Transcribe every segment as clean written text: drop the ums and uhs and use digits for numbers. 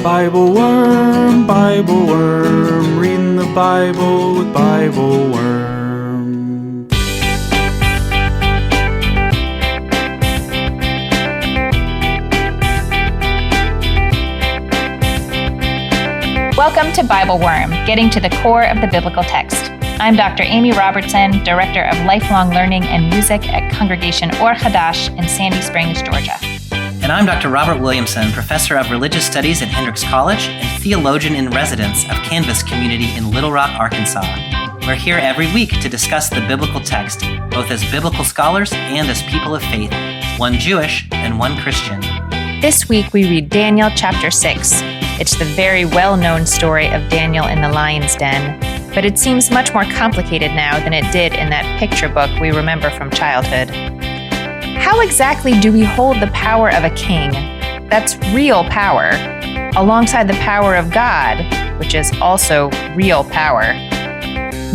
Bible Worm, reading the Bible with Bible Worm. Welcome to Bible Worm, getting to the core of the biblical text. I'm Dr. Amy Robertson, Director of Lifelong Learning and Music at Congregation Or Hadash in Sandy Springs, Georgia. And I'm Dr. Robert Williamson, Professor of Religious Studies at Hendrix College and Theologian in Residence of Canvas Community in Little Rock, Arkansas. We're here every week to discuss the biblical text, both as biblical scholars and as people of faith, one Jewish and one Christian. This week we read Daniel chapter 6. It's the very well-known story of Daniel in the lion's den, but it seems much more complicated now than it did in that picture book we remember from childhood. How exactly do we hold the power of a king, that's real power, alongside the power of God, which is also real power?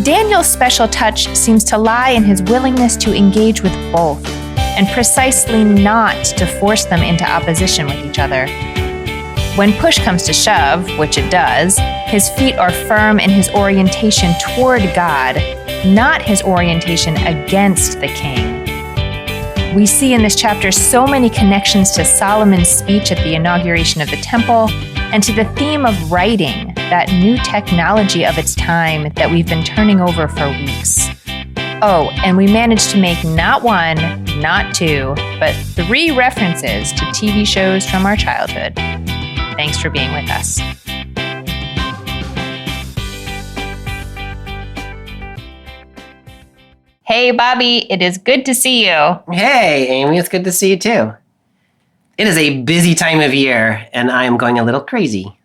Daniel's special touch seems to lie in his willingness to engage with both, and precisely not to force them into opposition with each other. When push comes to shove, which it does, his feet are firm in his orientation toward God, not his orientation against the king. We see in this chapter so many connections to Solomon's speech at the inauguration of the temple and to the theme of writing, that new technology of its time that we've been turning over for weeks. Oh, and we managed to make not one, not two, but 3 references to TV shows from our childhood. Thanks for being with us. Hey, Bobby, it is good to see you. Hey, Amy, it's good to see you too. It is a busy time of year, and I am going a little crazy.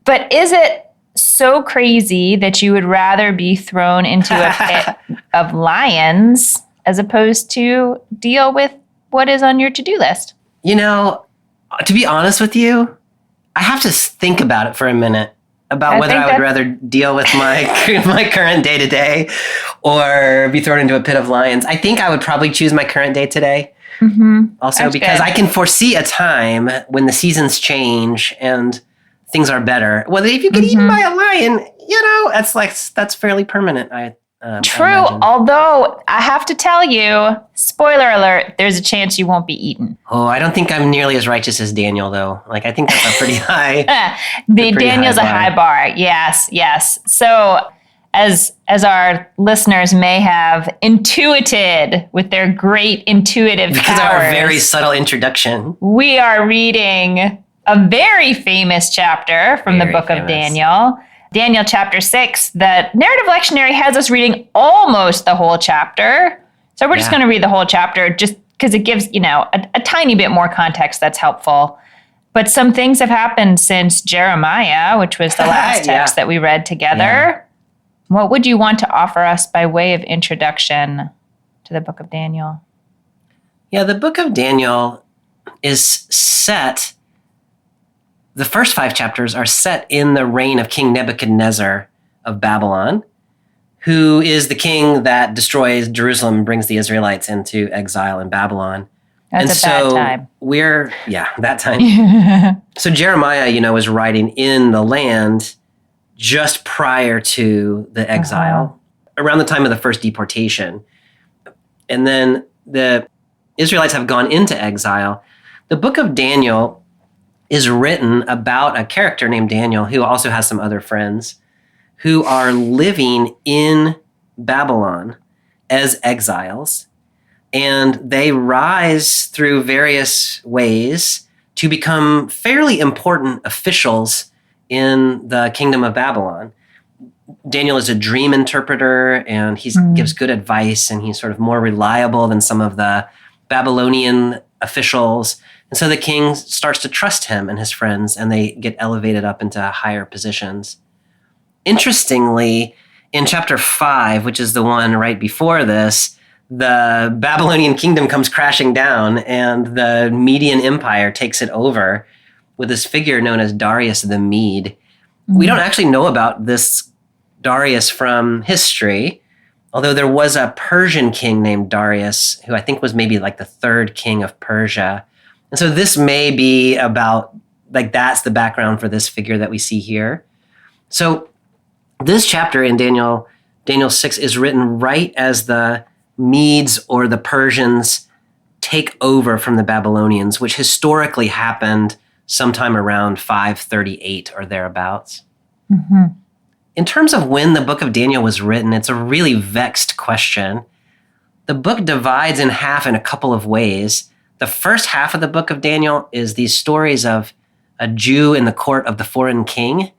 But is it so crazy that you would rather be thrown into a pit of lions as opposed to deal with what is on your to-do list? You know, to be honest with you, I have to think about it for a minute about whether I would rather deal with my my current day-to-day or be thrown into a pit of lions. I think I would probably choose my current day-to-day. Mm-hmm. Also, That's because good. I can foresee a time when the seasons change and things are better. Well, if you get eaten by a lion, you know, that's fairly permanent. True, I although I have to tell you, spoiler alert, there's a chance you won't be eaten. Oh, I don't think I'm nearly as righteous as Daniel, though. Like, I think that's a pretty high. Daniel's a high bar. Yes. So, as our listeners may have intuited with their great intuitive because powers, of our very subtle introduction, we are reading a very famous chapter from the book of Daniel. Daniel chapter 6, the Narrative Lectionary has us reading almost the whole chapter. So we're just going to read the whole chapter just because it gives, a tiny bit more context that's helpful. But some things have happened since Jeremiah, which was the last text that we read together. Yeah. What would you want to offer us by way of introduction to the book of Daniel? Yeah, the book of Daniel is set. The first 5 chapters are set in the reign of King Nebuchadnezzar of Babylon, who is the king that destroys Jerusalem and brings the Israelites into exile in Babylon. That's a bad time. That time. So Jeremiah, is writing in the land just prior to the exile, around the time of the first deportation. And then the Israelites have gone into exile. The book of Daniel is written about a character named Daniel who also has some other friends who are living in Babylon as exiles. And they rise through various ways to become fairly important officials in the kingdom of Babylon. Daniel is a dream interpreter, and he gives good advice, and he's sort of more reliable than some of the Babylonian officials. And so the king starts to trust him and his friends, and they get elevated up into higher positions. Interestingly, in chapter 5, which is the one right before this, the Babylonian kingdom comes crashing down, and the Median Empire takes it over with this figure known as Darius the Mede. We don't actually know about this Darius from history, although there was a Persian king named Darius, who I think was maybe like the 3rd king of Persia. And so this may be about like that's the background for this figure that we see here. So this chapter in Daniel 6 is written right as the Medes or the Persians take over from the Babylonians, which historically happened sometime around 538 or thereabouts. Mm-hmm. In terms of when the book of Daniel was written, it's a really vexed question. The book divides in half in a couple of ways. The first half of the book of Daniel is these stories of a Jew in the court of the foreign king,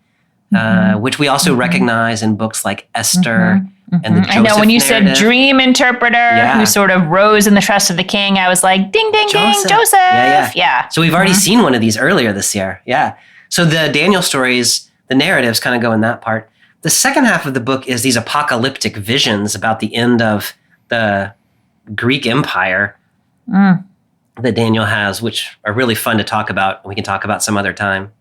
which we also recognize in books like Esther and the Joseph I know when you narrative. said dream interpreter who sort of rose in the trust of the king, I was like, ding, ding, ding, Joseph. Yeah. So we've already seen one of these earlier this year. Yeah. So the Daniel stories, the narratives kind of go in that part. The second half of the book is these apocalyptic visions about the end of the Greek Empire that Daniel has, which are really fun to talk about. We can talk about some other time.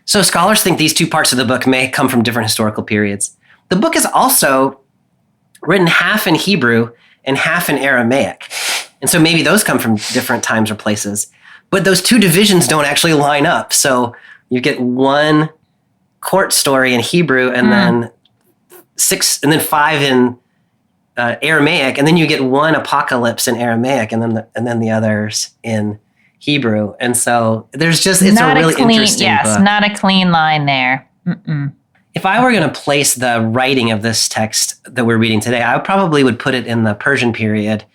So scholars think these two parts of the book may come from different historical periods. The book is also written half in Hebrew and half in Aramaic. And so maybe those come from different times or places. But those two divisions don't actually line up. So you get one court story in Hebrew and then 5 in Aramaic, and then you get one apocalypse in Aramaic and then the others in Hebrew. And so there's just, it's not a really clean, interesting book. Not a clean line there. Mm-mm. If I were going to place the writing of this text that we're reading today, I probably would put it in the Persian period.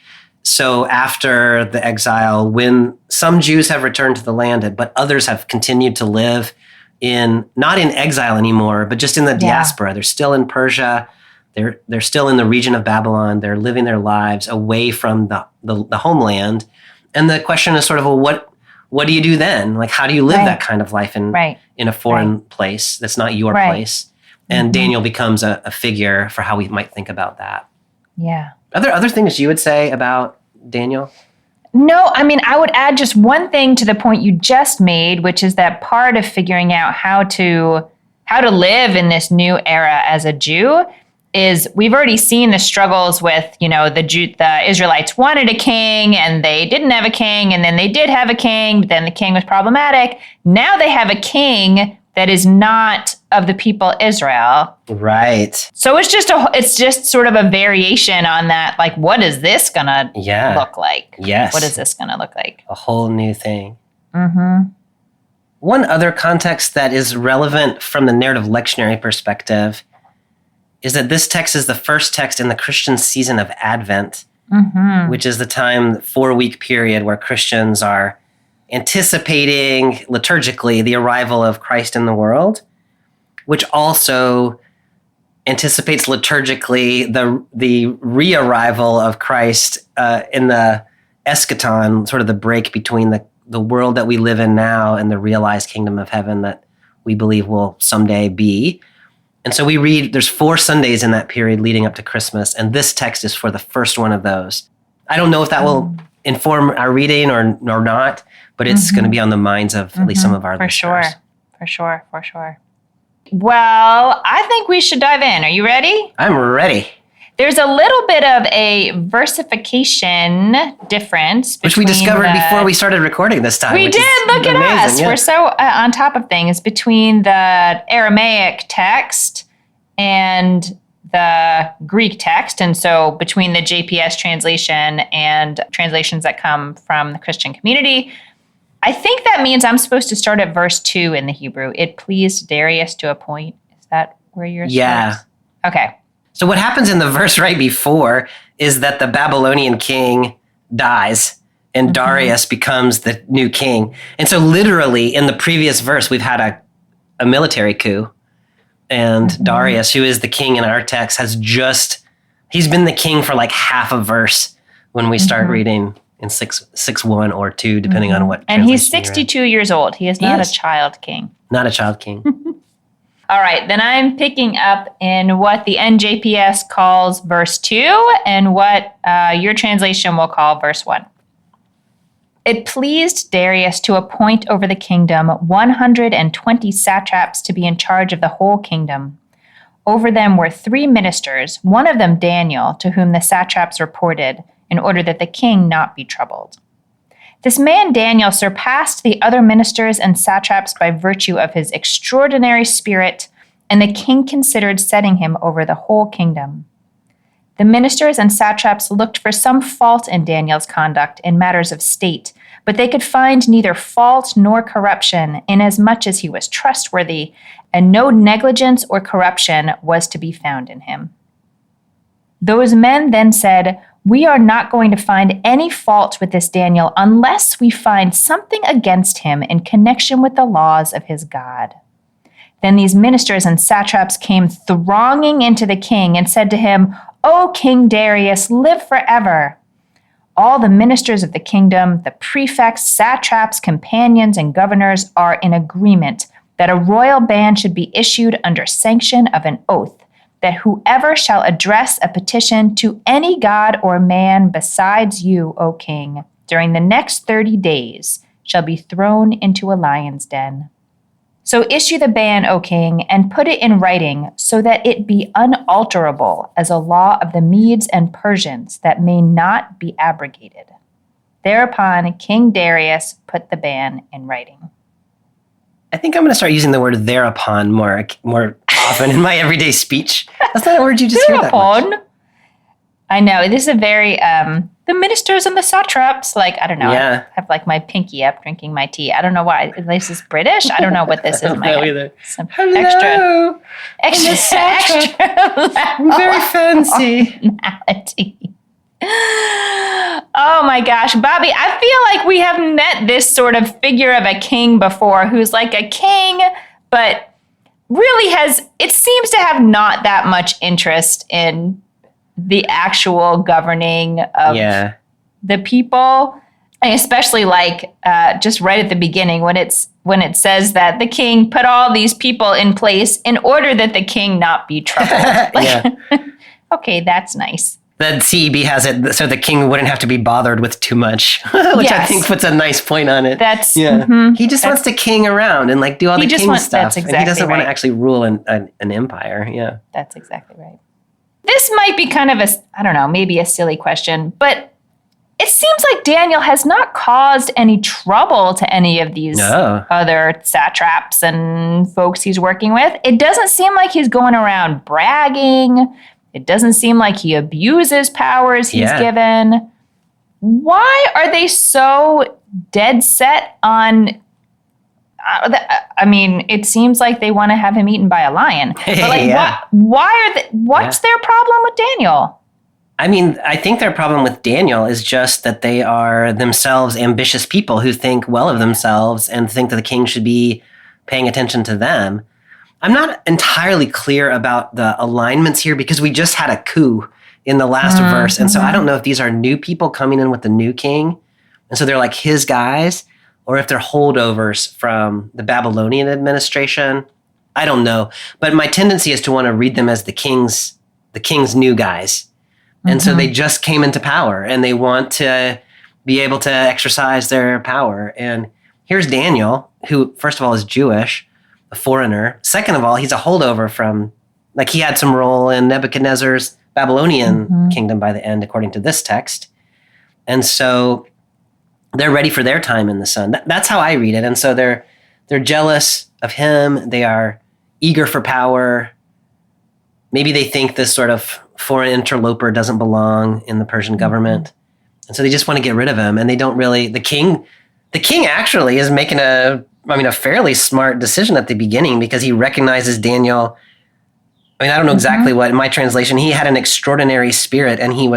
So after the exile, when some Jews have returned to the land, but others have continued to live not in exile anymore, but just in the diaspora. They're still in Persia. They're still in the region of Babylon. They're living their lives away from the homeland. And the question is sort of, well, what do you do then? Like, how do you live that kind of life in a foreign place that's not your place? And Daniel becomes a figure for how we might think about that. Yeah. Are there other things you would say about Daniel? No, I mean, I would add just one thing to the point you just made, which is that part of figuring out how to live in this new era as a Jew is we've already seen the struggles with, the Israelites wanted a king and they didn't have a king, and then they did have a king, but then the king was problematic. Now they have a king that is not of the people Israel. Right. So it's just sort of a variation on that. Like, what is this gonna look like? Yes. What is this gonna look like? A whole new thing. Mm-hmm. One other context that is relevant from the narrative lectionary perspective is that this text is the first text in the Christian season of Advent, which is the 4-week period where Christians are anticipating liturgically the arrival of Christ in the world, which also anticipates liturgically the re-arrival of Christ in the eschaton, sort of the break between the world that we live in now and the realized kingdom of heaven that we believe will someday be. And so we read, there's 4 Sundays in that period leading up to Christmas, and this text is for the first one of those. I don't know if that will inform our reading or not, but it's going to be on the minds of at least some of our listeners. For sure. Well, I think we should dive in. Are you ready? I'm ready. There's a little bit of a versification difference. Which we discovered before we started recording this time. We did. Look at us. Yeah. We're so on top of things between the Aramaic text and the Greek text. And so between the JPS translation and translations that come from the Christian community, I think that means I'm supposed to start at verse 2 in the Hebrew. It pleased Darius to appoint. Is that where yours starts? Okay. So what happens in the verse right before is that the Babylonian king dies and Darius becomes the new king. And so literally in the previous verse, we've had a military coup. And Darius, who is the king in our text, he's been the king for like half a verse when we start reading in 6:1 or 2, depending on what. And he's 62 years old. He is not a child king. Not a child king. All right, then I'm picking up in what the NJPS calls verse 2 and what your translation will call verse 1. It pleased Darius to appoint over the kingdom 120 satraps to be in charge of the whole kingdom. Over them were 3 ministers, one of them Daniel, to whom the satraps reported, in order that the king not be troubled. This man Daniel surpassed the other ministers and satraps by virtue of his extraordinary spirit, and the king considered setting him over the whole kingdom. The ministers and satraps looked for some fault in Daniel's conduct in matters of state, but they could find neither fault nor corruption, inasmuch as he was trustworthy, and no negligence or corruption was to be found in him. Those men then said, "We are not going to find any fault with this Daniel unless we find something against him in connection with the laws of his God." Then these ministers and satraps came thronging into the king and said to him, "O King Darius, live forever." All the ministers of the kingdom, the prefects, satraps, companions, and governors are in agreement that a royal ban should be issued under sanction of an oath, that whoever shall address a petition to any god or man besides you, O king, during the next 30 days shall be thrown into a lion's den. So issue the ban, O king, and put it in writing so that it be unalterable as a law of the Medes and Persians that may not be abrogated. Thereupon King Darius put the ban in writing. I think I'm going to start using the word thereupon more often in my everyday speech. That's not a word you just hear that much. Thereupon. I know, this is a very, the ministers and the satraps, like, I don't know, Yeah. I have like my pinky up drinking my tea. I don't know why. This is British? I don't know what this is. I don't know either. Some Hello. extra I'm very fancy. personality. Oh my gosh, Bobby, I feel like we have met this sort of figure of a king before who's like a king, but really it seems to have not that much interest in the actual governing of the people. And especially like just right at the beginning when it says that the king put all these people in place in order that the king not be troubled. Okay, that's nice. The CEB has it so the king wouldn't have to be bothered with too much, which I think puts a nice point on it. That's He just wants to king around and like do all the king stuff. That's exactly and he doesn't want right. to actually rule an empire. Yeah. That's exactly right. This might be kind of maybe a silly question, but it seems like Daniel has not caused any trouble to any of these other satraps and folks he's working with. It doesn't seem like he's going around bragging. It doesn't seem like he abuses powers he's given. Why are they so dead set on... it seems like they want to have him eaten by a lion. But what's their problem with Daniel? I think their problem with Daniel is just that they are themselves ambitious people who think well of themselves and think that the king should be paying attention to them. I'm not entirely clear about the alignments here because we just had a coup in the last verse. And so I don't know if these are new people coming in with the new king. And so they're like his guys, or if they're holdovers from the Babylonian administration. I don't know. But my tendency is to want to read them as the king's new guys. And so they just came into power and they want to be able to exercise their power. And here's Daniel, who first of all is Jewish, a foreigner. Second of all, he's a holdover from, like he had some role in Nebuchadnezzar's Babylonian kingdom by the end, according to this text. And so they're ready for their time in the sun. That's how I read it. And so they're jealous of him. They are eager for power. Maybe they think this sort of foreign interloper doesn't belong in the Persian government. And so they just want to get rid of him. And they don't really, the king actually is making a fairly smart decision at the beginning because he recognizes Daniel. I don't know exactly what, in my translation, he had an extraordinary spirit and he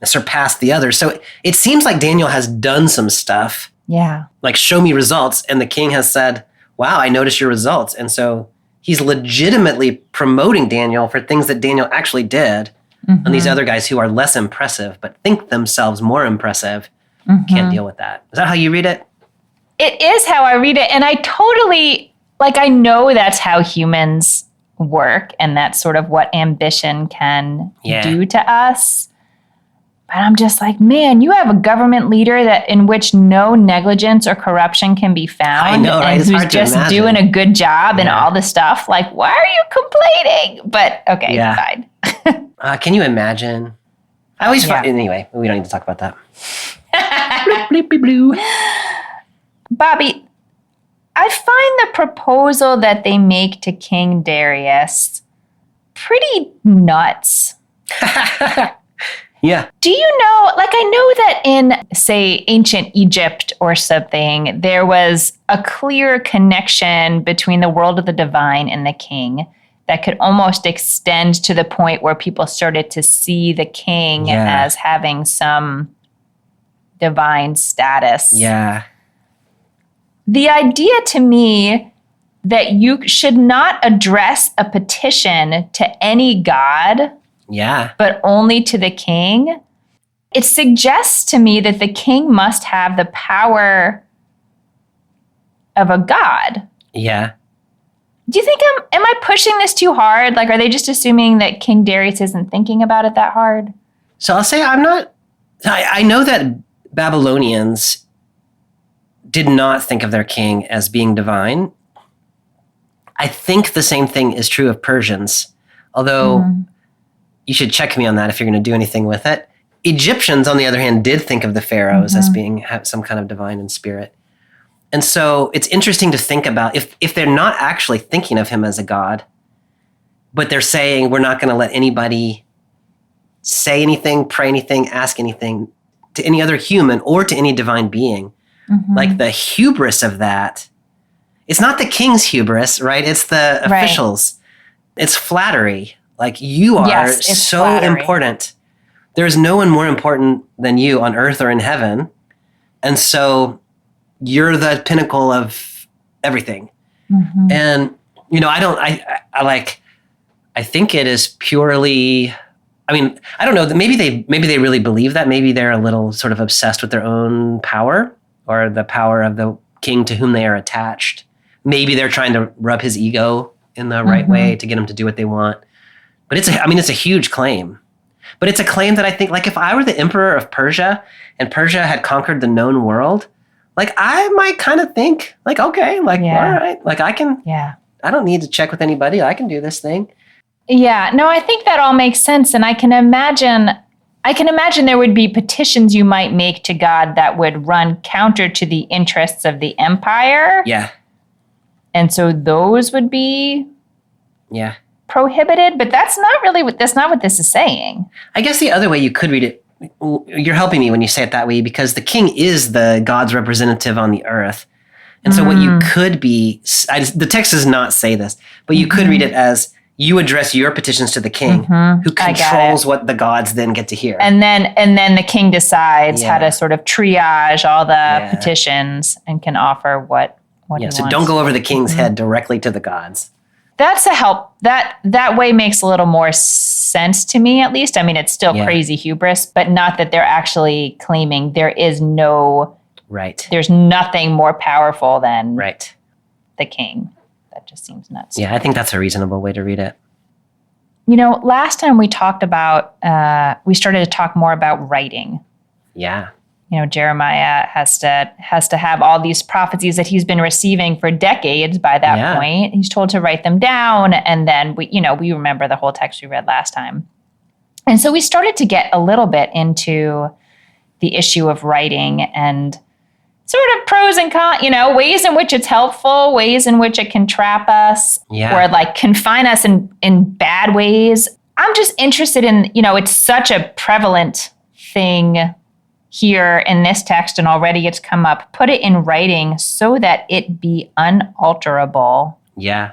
surpassed the others. So it seems like Daniel has done some stuff. Yeah. Like, show me results. And the king has said, wow, I noticed your results. And so he's legitimately promoting Daniel for things that Daniel actually did. And these other guys who are less impressive, but think themselves more impressive, can't deal with that. Is that how you read it? It is how I read it. And I totally, I know that's how humans work and that's sort of what ambition can do to us. But I'm just like, man, you have a government leader in which no negligence or corruption can be found. I know, right? And who's just doing a good job and all the stuff. Like, why are you complaining? But okay, fine. Can you imagine? I always find, anyway, we don't need to talk about that. Bleep, bleep, blue. Bobby, I find the proposal that they make to King Darius pretty nuts. Yeah. Do you know, like, I know that in, say, ancient Egypt or something, there was a clear connection between the world of the divine and the king that could almost extend to the point where people started to see the king Yeah. as having some divine status. Yeah. The idea to me that you should not address a petition to any god, Yeah. but only to the king, it suggests to me that the king must have the power of a god. Yeah. Do you think am I pushing this too hard? Like, are they just assuming that King Darius isn't thinking about it that hard? So I'll say I know that Babylonians did not think of their king as being divine. I think the same thing is true of Persians, although you should check me on that if you're going to do anything with it. Egyptians, on the other hand, did think of the pharaohs as being some kind of divine in spirit. And so it's interesting to think about if they're not actually thinking of him as a god, but they're saying we're not going to let anybody say anything, pray anything, ask anything to any other human or to any divine being. Like the hubris of that, it's not the king's hubris, right? It's the officials. It's flattery. Like, you are so flattery. important. There's no one more important than you on earth or in heaven. And so you're the pinnacle of everything. And, I think it is purely, I don't know, maybe they really believe that. Maybe they're a little sort of obsessed with their own power or the power of the king to whom they are attached. Maybe they're trying to rub his ego in the right way to get him to do what they want. But it's a huge claim. But it's a claim that I think, like, if I were the emperor of Persia and Persia had conquered the known world, like, I might kind of think, like, okay, like, all right, like, I don't need to check with anybody. I can do this thing. Yeah, no, I think that all makes sense. And I can imagine there would be petitions you might make to God that would run counter to the interests of the empire. Yeah. And so those would be Yeah. prohibited, but that's not what this is saying. I guess the other way you could read it, you're helping me when you say it that way, because the king is the God's representative on the earth. And so what you could be, the text does not say this, but you could read it as you address your petitions to the king, who controls what the gods then get to hear. And then the king decides how to sort of triage all the petitions and can offer what he wants. So don't go over the king's head directly to the gods. That's a help. That way makes a little more sense to me, at least. I mean, it's still crazy hubris, but not that they're actually claiming there is no... Right. There's nothing more powerful than the king. That just seems nuts. Yeah, I think that's a reasonable way to read it. You know, last time we talked about, we started to talk more about writing. Yeah. You know, Jeremiah has to have all these prophecies that he's been receiving for decades by that point. He's told to write them down. And then we remember the whole text we read last time. And so we started to get a little bit into the issue of writing and sort of pros and cons, ways in which it's helpful, ways in which it can trap us or like confine us in bad ways. I'm just interested in, it's such a prevalent thing here in this text, and already it's come up. Put it in writing so that it be unalterable. Yeah.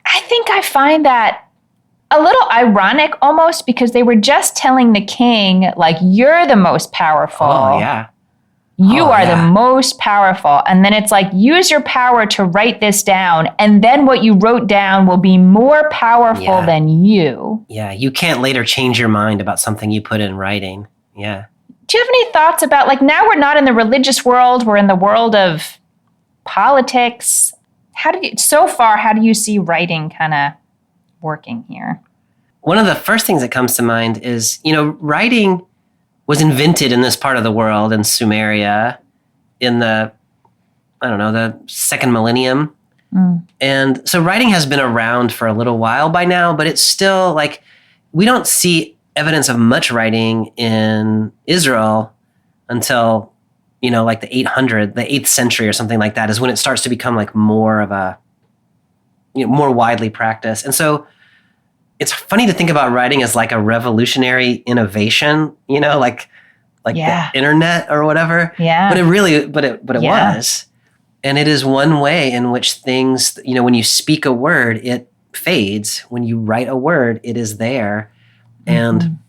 I think I find that a little ironic almost, because they were just telling the king, like, you're the most powerful. Oh, yeah. You are the most powerful. And then it's like, use your power to write this down. And then what you wrote down will be more powerful than you. Yeah. You can't later change your mind about something you put in writing. Yeah. Do you have any thoughts about, like, now we're not in the religious world, we're in the world of politics. How do you see writing kind of working here? One of the first things that comes to mind is, writing was invented in this part of the world, in Sumeria, in the second millennium. And so writing has been around for a little while by now, but it's still like, we don't see evidence of much writing in Israel until, like the 8th century or something like that is when it starts to become like more of a, more widely practiced. And so it's funny to think about writing as like a revolutionary innovation, like the internet or whatever. Yeah. But it was. And it is one way in which things, when you speak a word, it fades. When you write a word, it is there. And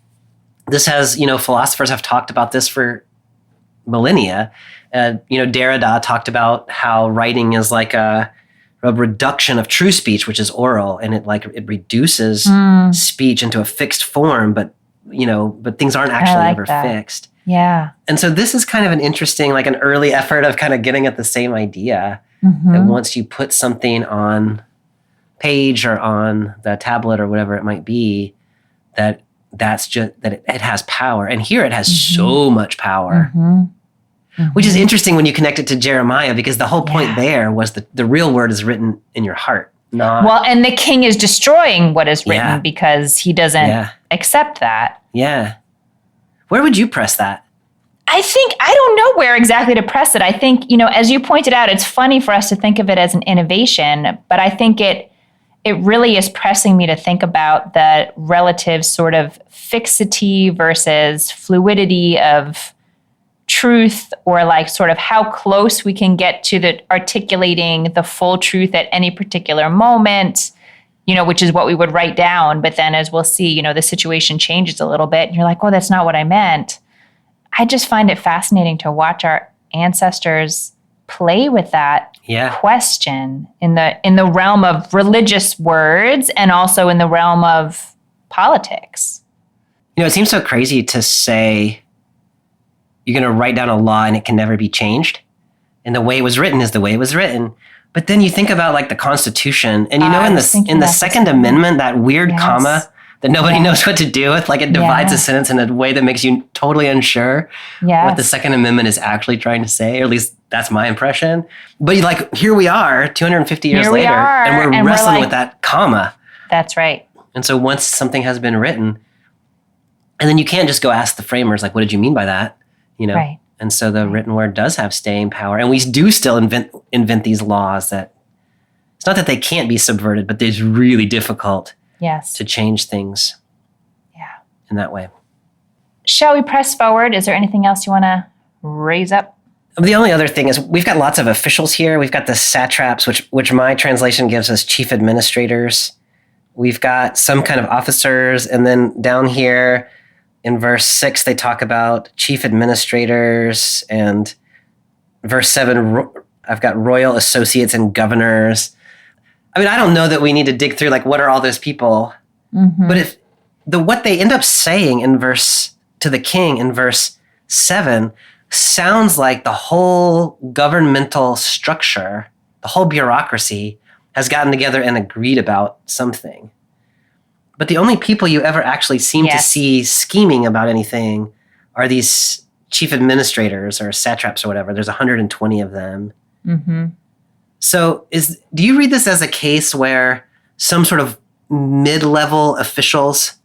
this has, philosophers have talked about this for millennia. Derrida talked about how writing is like a reduction of true speech, which is oral, and it reduces speech into a fixed form, but things aren't actually ever fixed. Yeah. And so this is kind of an interesting, like an early effort of kind of getting at the same idea that once you put something on page or on the tablet or whatever it might be, that's just that it has power. And here it has so much power. Which is interesting when you connect it to Jeremiah, because the whole point there was the real word is written in your heart. Well, and the king is destroying what is written because he doesn't accept that. Yeah. Where would you press that? I don't know where exactly to press it. I think, as you pointed out, it's funny for us to think of it as an innovation, but I think it really is pressing me to think about the relative sort of fixity versus fluidity of truth, or like sort of how close we can get to the articulating the full truth at any particular moment, which is what we would write down. But then as we'll see, the situation changes a little bit and you're like, oh, that's not what I meant. I just find it fascinating to watch our ancestors play with that question in the realm of religious words and also in the realm of politics. It seems so crazy to say you're going to write down a law and it can never be changed. And the way it was written is the way it was written. But then you think about like the Constitution, and in the Second Amendment, that weird comma that nobody knows what to do with, like it divides a sentence in a way that makes you totally unsure what the Second Amendment is actually trying to say, or at least that's my impression. But like, here we are 250 years later, and we're wrestling with that comma. That's right. And so once something has been written, and then you can't just go ask the framers, like, what did you mean by that? Right. And so the written word does have staying power. And we do still invent these laws that it's not that they can't be subverted, but it's really difficult to change things in that way. Shall we press forward? Is there anything else you want to raise up? The only other thing is we've got lots of officials here. We've got the satraps, which my translation gives us chief administrators. We've got some kind of officers. And then down here, in verse 6, they talk about chief administrators, and verse 7, I've got royal associates and governors. I mean, I don't know that we need to dig through, like, what are all those people? But what they end up saying to the king in verse 7 sounds like the whole governmental structure, the whole bureaucracy has gotten together and agreed about something. But the only people you ever actually seem to see scheming about anything are these chief administrators or satraps or whatever. There's 120 of them. So do you read this as a case where some sort of mid-level officials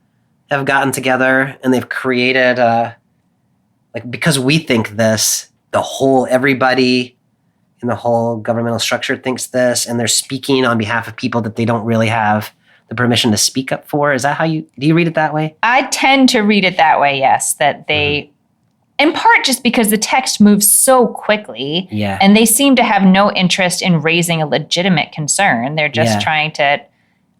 have gotten together and they've created because we think this, everybody in the whole governmental structure thinks this, and they're speaking on behalf of people that they don't really have the permission to speak up for? Is that do you read it that way? I tend to read it that way, yes, that they, in part just because the text moves so quickly, and they seem to have no interest in raising a legitimate concern. They're just trying to,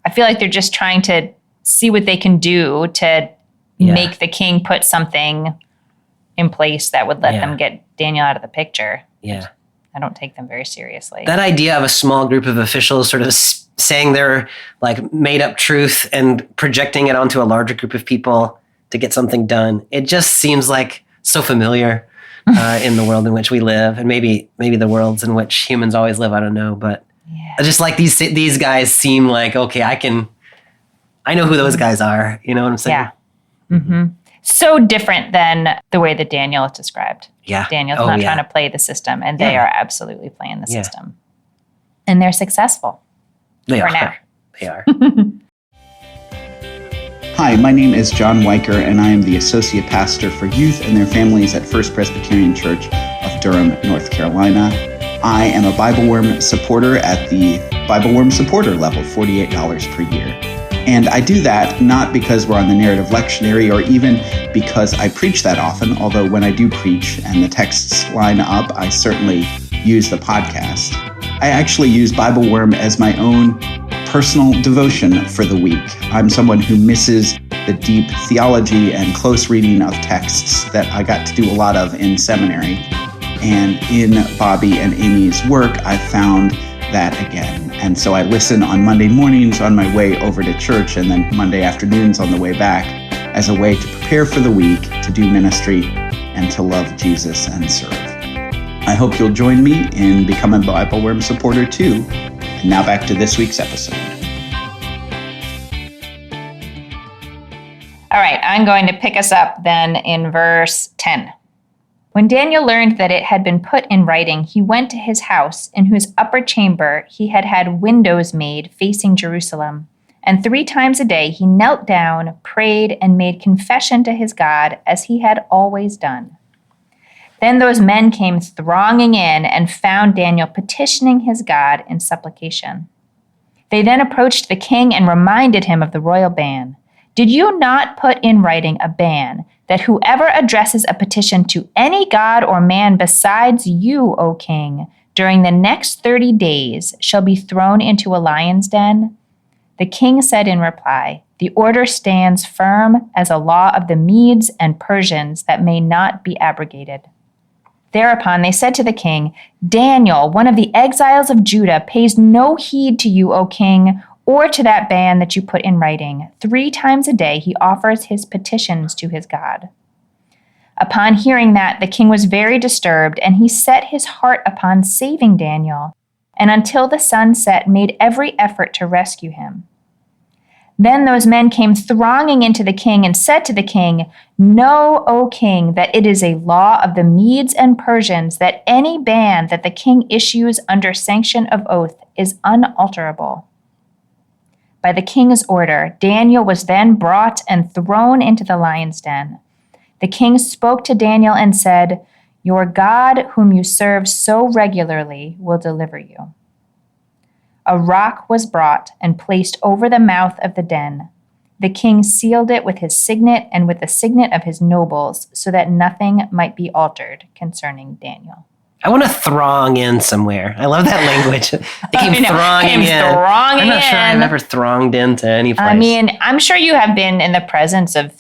I feel like they're just trying to see what they can do to make the king put something in place that would let them get Daniel out of the picture. I don't take them very seriously. That idea of a small group of officials sort of saying their like made up truth and projecting it onto a larger group of people to get something done, it just seems like so familiar in the world in which we live, and maybe the worlds in which humans always live. I don't know, but I just like these guys seem like, okay, I know who those guys are. You know what I'm saying? So different than the way that Daniel is described. Daniel's not trying to play the system, and they are absolutely playing the system. And they're successful. They for are. Now. They are. Hi, Hi, my name is John Weicker, and I am the Associate Pastor for Youth and Their Families at First Presbyterian Church of Durham, North Carolina. I am a Bible Worm supporter at the Bible Worm supporter level, $48 per year. And I do that not because we're on the narrative lectionary or even because I preach that often, although when I do preach and the texts line up, I certainly use the podcast. I actually use Bible Worm as my own personal devotion for the week. I'm someone who misses the deep theology and close reading of texts that I got to do a lot of in seminary. And in Bobby and Amy's work, I found that again. And so I listen on Monday mornings on my way over to church and then Monday afternoons on the way back as a way to prepare for the week, to do ministry, and to love Jesus and serve. I hope you'll join me in becoming a Bible Worm supporter too. And now back to this week's episode. All right, I'm going to pick us up then in verse 10. When Daniel learned that it had been put in writing, he went to his house, in whose upper chamber he had had windows made facing Jerusalem. And 3 times a day he knelt down, prayed, and made confession to his God, as he had always done. Then those men came thronging in and found Daniel petitioning his God in supplication. They then approached the king and reminded him of the royal ban. Did you not put in writing a ban that whoever addresses a petition to any god or man besides you, O king, during the next 30 days shall be thrown into a lion's den? The king said in reply, the order stands firm as a law of the Medes and Persians that may not be abrogated. Thereupon they said to the king, Daniel, one of the exiles of Judah, pays no heed to you, O king, or to that ban that you put in writing. 3 times a day he offers his petitions to his God. Upon hearing that, the king was very disturbed, and he set his heart upon saving Daniel, and until the sun set made every effort to rescue him. Then those men came thronging into the king and said to the king, Know, O king, that it is a law of the Medes and Persians that any ban that the king issues under sanction of oath is unalterable. By the king's order, Daniel was then brought and thrown into the lion's den. The king spoke to Daniel and said, Your God, whom you serve so regularly, will deliver you. A rock was brought and placed over the mouth of the den. The king sealed it with his signet and with the signet of his nobles, so that nothing might be altered concerning Daniel. I want to throng in somewhere. I love that language. They came thronging in. I'm not sure I've ever thronged into any place. I mean, I'm sure you have been in the presence of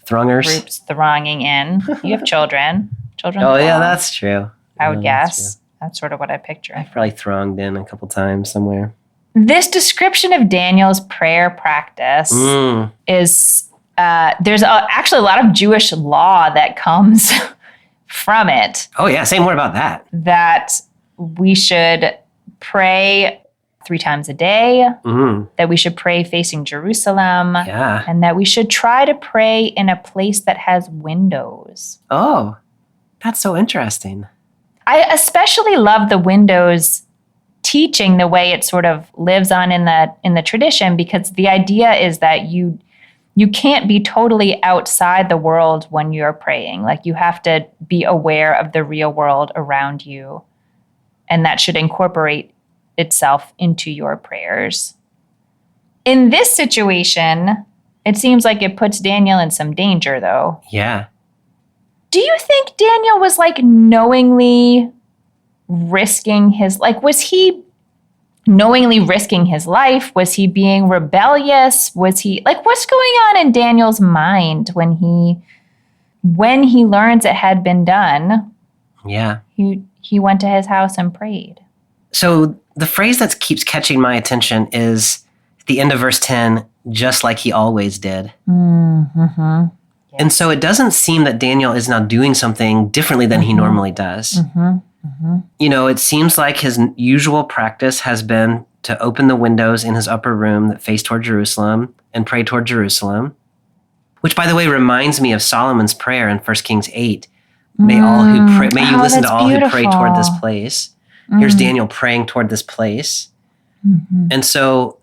throngers, groups thronging in. You have children. Children. Oh, yeah, that's true. I would guess. That's sort of what I picture. I've probably thronged in a couple times somewhere. This description of Daniel's prayer practice is, there's actually a lot of Jewish law that comes from it. Oh, yeah. Say more about that. That we should pray 3 times a day, that we should pray facing Jerusalem, and that we should try to pray in a place that has windows. Oh, that's so interesting. I especially love the windows teaching, the way it sort of lives on in the tradition, because the idea is that you can't be totally outside the world when you're praying. Like, you have to be aware of the real world around you, and that should incorporate itself into your prayers. In this situation, it seems like it puts Daniel in some danger, though. Yeah. Do you think Daniel was knowingly risking his, was he knowingly risking his life? Was he being rebellious? Was he, what's going on in Daniel's mind when he learns it had been done? Yeah. He went to his house and prayed. So the phrase that keeps catching my attention is at the end of verse 10, just like he always did. Mm-hmm. And so it doesn't seem that Daniel is now doing something differently than he normally does. You know, it seems like his usual practice has been to open the windows in his upper room that face toward Jerusalem and pray toward Jerusalem, which, by the way, reminds me of Solomon's prayer in 1 Kings 8. May you listen to all who pray toward this place. Here's Daniel praying toward this place. And so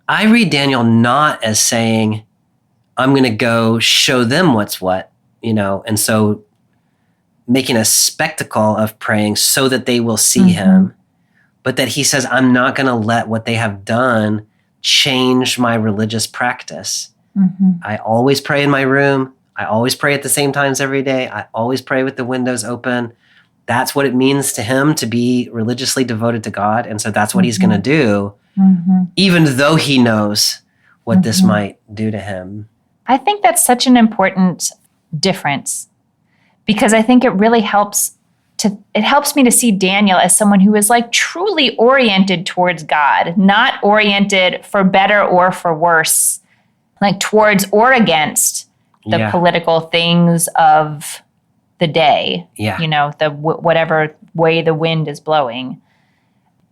I read Daniel not as saying, I'm going to go show them what's what, and so making a spectacle of praying so that they will see him, but that he says, I'm not going to let what they have done change my religious practice. I always pray in my room. I always pray at the same times every day. I always pray with the windows open. That's what it means to him to be religiously devoted to God. And so that's what he's going to do, even though he knows what this might do to him. I think that's such an important difference, because I think it really helps me to see Daniel as someone who is like truly oriented towards God, not oriented for better or for worse, like towards or against the political things of the day, whatever way the wind is blowing,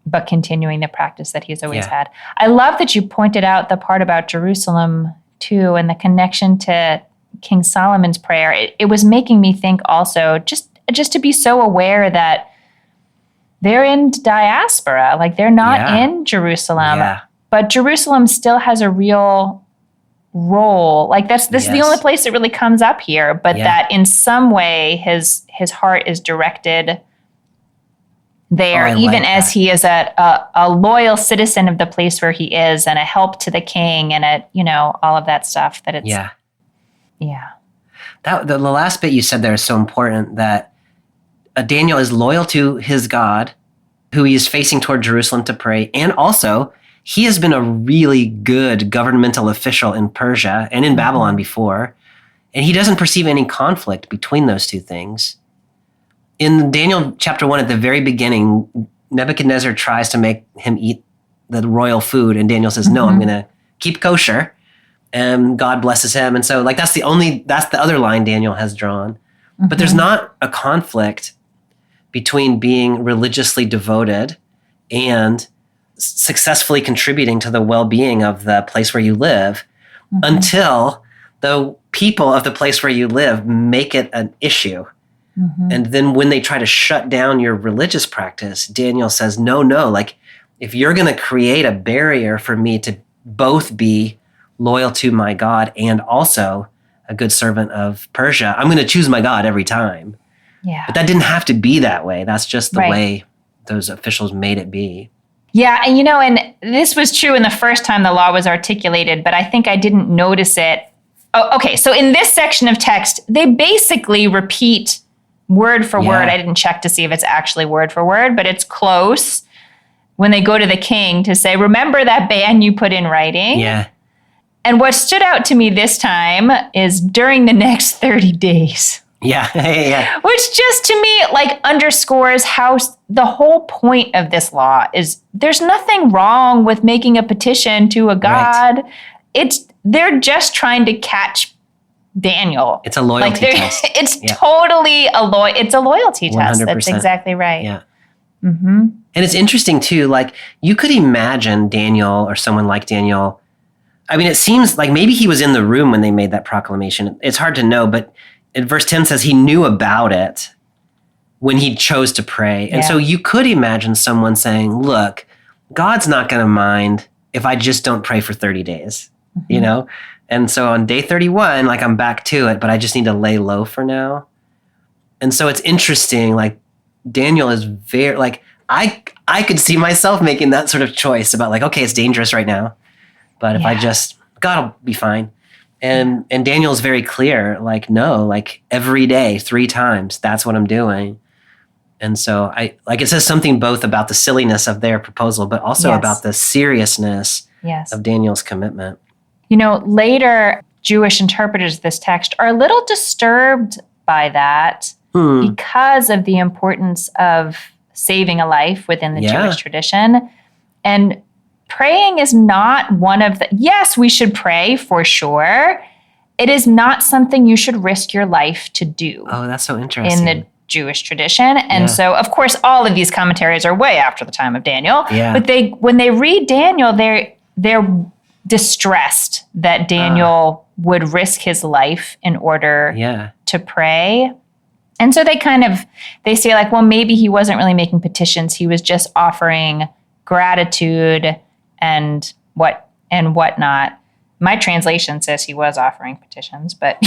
but continuing the practice that he's always had. I love that you pointed out the part about Jerusalem too, and the connection to King Solomon's prayer. It was making me think also just to be so aware that they're in diaspora, like they're not in Jerusalem, but Jerusalem still has a real role. Like this is the only place that really comes up here, but that in some way his heart is directed there, even as he is a loyal citizen of the place where he is, and a help to the king, and all of that stuff. That it's That the last bit you said there is so important, that Daniel is loyal to his God, who he is facing toward Jerusalem to pray, and also he has been a really good governmental official in Persia and in Babylon before, and he doesn't perceive any conflict between those two things. In Daniel chapter 1, at the very beginning, Nebuchadnezzar tries to make him eat the royal food, and Daniel says, no, I'm going to keep kosher, and God blesses him. And so that's the other line Daniel has drawn. But there's not a conflict between being religiously devoted and successfully contributing to the well-being of the place where you live until the people of the place where you live make it an issue. And then when they try to shut down your religious practice, Daniel says, no, like if you're going to create a barrier for me to both be loyal to my God and also a good servant of Persia, I'm going to choose my God every time. Yeah. But that didn't have to be that way. That's just the way those officials made it be. Yeah, and this was true in the first time the law was articulated, but I think I didn't notice it. Oh, okay, so in this section of text, they basically repeat word for word. I didn't check to see if it's actually word for word, but it's close when they go to the king to say, remember that ban you put in writing? Yeah. And what stood out to me this time is during the next 30 days. Yeah. Which just to me underscores how the whole point of this law is there's nothing wrong with making a petition to a God. Right. They're just trying to catch Daniel. It's a loyalty test. It's totally it's a loyalty 100%. Test. That's exactly right. Yeah. And it's interesting too, you could imagine Daniel or someone like Daniel. I mean, it seems like maybe he was in the room when they made that proclamation. It's hard to know, but verse 10 says he knew about it when he chose to pray. And so you could imagine someone saying, look, God's not going to mind if I just don't pray for 30 days, And so on day 31, I'm back to it, but I just need to lay low for now. And so it's interesting, Daniel is very, I could see myself making that sort of choice about okay, it's dangerous right now, but if I just, God will be fine. And Daniel's very clear, no, every day, 3 times, that's what I'm doing. And so it says something both about the silliness of their proposal, but also about the seriousness of Daniel's commitment. Later Jewish interpreters of this text are a little disturbed by that because of the importance of saving a life within the Jewish tradition. And praying is not one of the, yes, we should pray for sure. It is not something you should risk your life to do. Oh, that's so interesting. In the Jewish tradition. And so, of course, all of these commentaries are way after the time of Daniel. Yeah. But when they read Daniel, they're distressed that Daniel would risk his life in order to pray. And so they say well, maybe he wasn't really making petitions. He was just offering gratitude and whatnot. My translation says he was offering petitions, but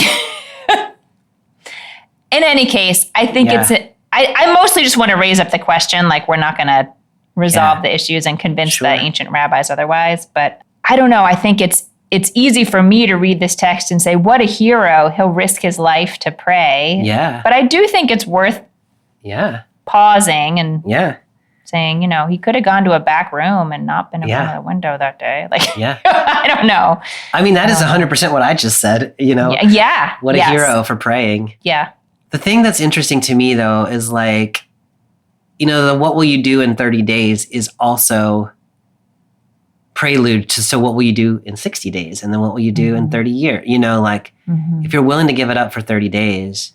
in any case, I think I mostly just want to raise up the question, like we're not going to resolve the issues and convince the ancient rabbis otherwise. But I don't know. I think it's easy for me to read this text and say, what a hero. He'll risk his life to pray. Yeah. But I do think it's worth pausing and saying, he could have gone to a back room and not been in front of the window that day. Like, I don't know. I mean, that is 100% what I just said, Yeah. What a hero for praying. Yeah. The thing that's interesting to me, though, is like, the what will you do in 30 days is also prelude to, so what will you do in 60 days? And then what will you do in 30 years? If you're willing to give it up for 30 days.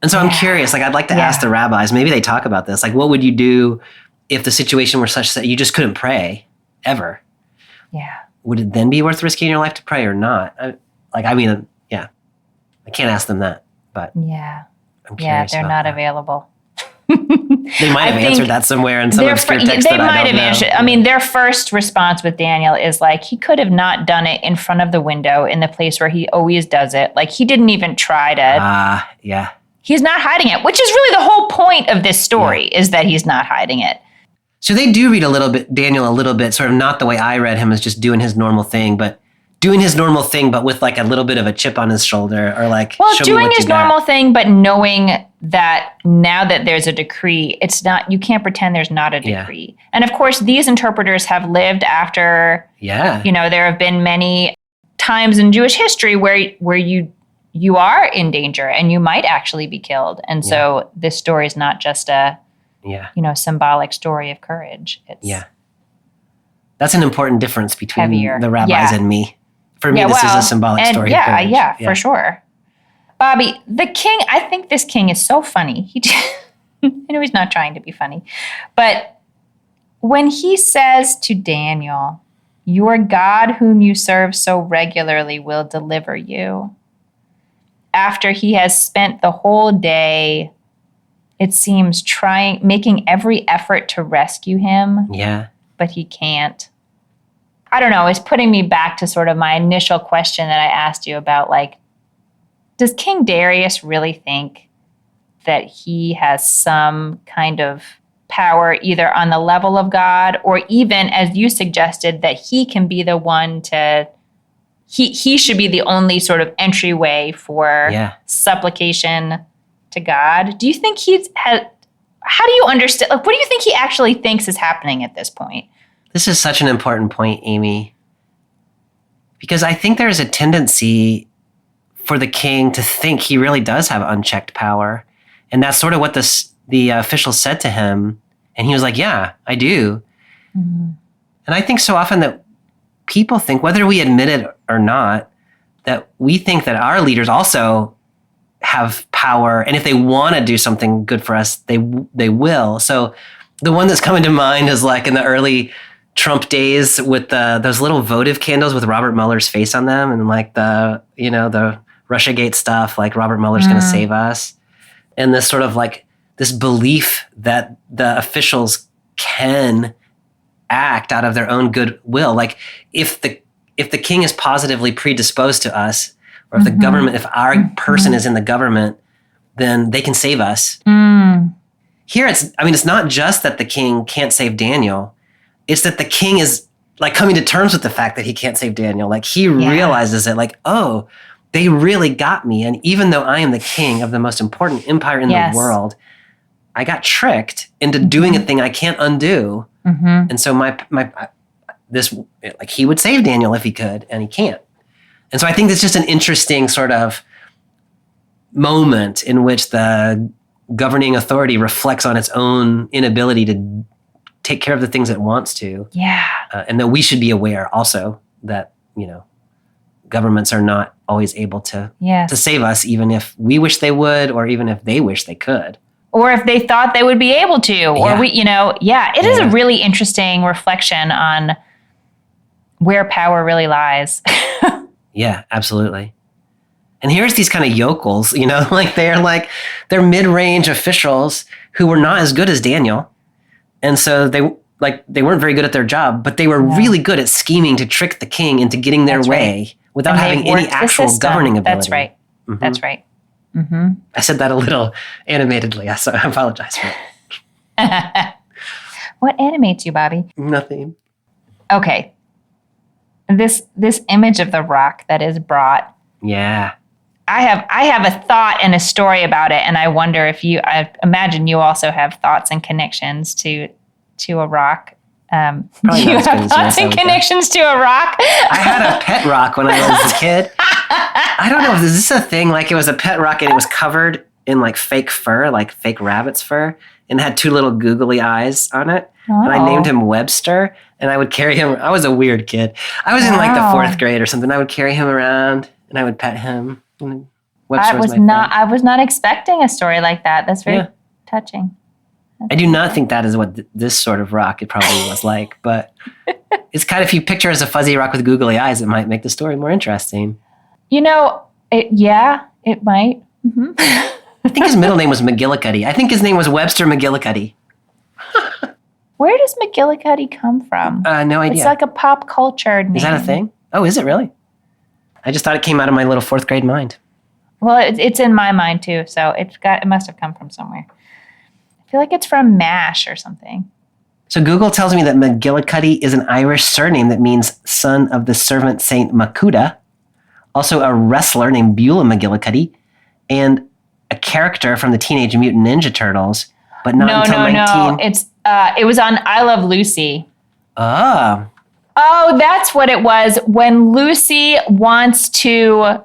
And so I'm curious, like, I'd like to ask the rabbis, maybe they talk about this, like, what would you do if the situation were such that you just couldn't pray ever? Yeah. Would it then be worth risking your life to pray or not? I can't ask them that, but I'm curious. They're not available. They might have answered that somewhere in some obscure text that I don't know. Answered. I mean, their first response with Daniel is like, he could have not done it in front of the window in the place where he always does it. Like, he didn't even try to. He's not hiding it, which is really the whole point of this story, is that he's not hiding it. So they do read Daniel a little bit, sort of not the way I read him as just doing his normal thing, but with like a little bit of a chip on his shoulder, or like, doing his normal thing, but knowing that now that there's a decree, it's not, you can't pretend there's not a decree. And of course, these interpreters have lived after, there have been many times in Jewish history where you are in danger and you might actually be killed. And so this story is not just a, symbolic story of courage. It's that's an important difference between heavier. The rabbis and me. For me, this is a symbolic story of courage. Yeah, for sure. Bobby, the king, I think this king is so funny. I know he's not trying to be funny. But when he says to Daniel, your God whom you serve so regularly will deliver you. After he has spent the whole day, it seems, making every effort to rescue him. Yeah. But he can't. I don't know, it's putting me back to sort of my initial question that I asked you about, like, does King Darius really think that he has some kind of power either on the level of God, or even, as you suggested, that he can be the one to, he should be the only sort of entryway for supplication to God? Do you think how do you understand, like, what do you think he actually thinks is happening at this point? This is such an important point, Amy, because I think there is a tendency for the king to think he really does have unchecked power. And that's sort of what the officials said to him. And he was like, yeah, I do. Mm-hmm. And I think so often that people think, whether we admit it or not, that we think that our leaders also have power. And if they want to do something good for us, they will. So the one that's coming to mind is like in the early Trump days with those little votive candles with Robert Mueller's face on them, and like the Russiagate stuff, like Robert Mueller's going to save us. And this sort of like this belief that the officials can act out of their own goodwill. Like if the king is positively predisposed to us, or if the government, if our person is in the government, then they can save us. Here it's not just that the king can't save Daniel. It's that the king is like coming to terms with the fact that he can't save Daniel. Like he realizes it, like, oh, they really got me. And even though I am the king of the most important empire in the world, I got tricked into doing a thing I can't undo. And so he would save Daniel if he could, and he can't. And so I think it's just an interesting sort of moment in which the governing authority reflects on its own inability to take care of the things it wants to. Yeah. And that we should be aware also that, governments are not always able to save us, even if we wish they would, or even if they wish they could. Or if they thought they would be able to, or it is a really interesting reflection on where power really lies. Yeah, absolutely. And here's these kind of yokels, they're mid-range officials who were not as good as Daniel. And so like they weren't very good at their job, but they were really good at scheming to trick the king into getting their way without And having they've any worked the actual system. governing ability. That's right. Mhm. That's right. I said that a little animatedly, so I apologize for it. What animates you, Bobby? Nothing. Okay. This image of the rock that is brought. Yeah. I have a thought and a story about it, and I wonder if I imagine you also have thoughts and connections to a rock. Probably Do not you as good have as thoughts yours, I and would guess. connections to a rock? I had a pet rock when I was a kid. I don't know, is this a thing? Like it was a pet rock and it was covered in like fake fur, like fake rabbit's fur, and it had two little googly eyes on it. And I named him Webster, and I would carry him. I was a weird kid. I was in like the 4th grade or something. I would carry him around and I would pet him. And Webster was my friend. I was not expecting a story like that. That's very touching. I do not think that is what this sort of rock it probably was like, but it's kind of, if you picture it as a fuzzy rock with googly eyes, it might make the story more interesting. You know, it might. Mm-hmm. I think his middle name was McGillicuddy. I think his name was Webster McGillicuddy. Where does McGillicuddy come from? No idea. It's like a pop culture name. Is that a thing? Oh, is it really? I just thought it came out of my little 4th grade mind. Well, it's in my mind too, so it must have come from somewhere. I feel like it's from MASH or something. So Google tells me that McGillicuddy is an Irish surname that means son of the servant Saint Macuda, also a wrestler named Beulah McGillicuddy, and a character from the Teenage Mutant Ninja Turtles, but not until 19... No. It was on I Love Lucy. Oh. Oh, that's what it was. When Lucy wants to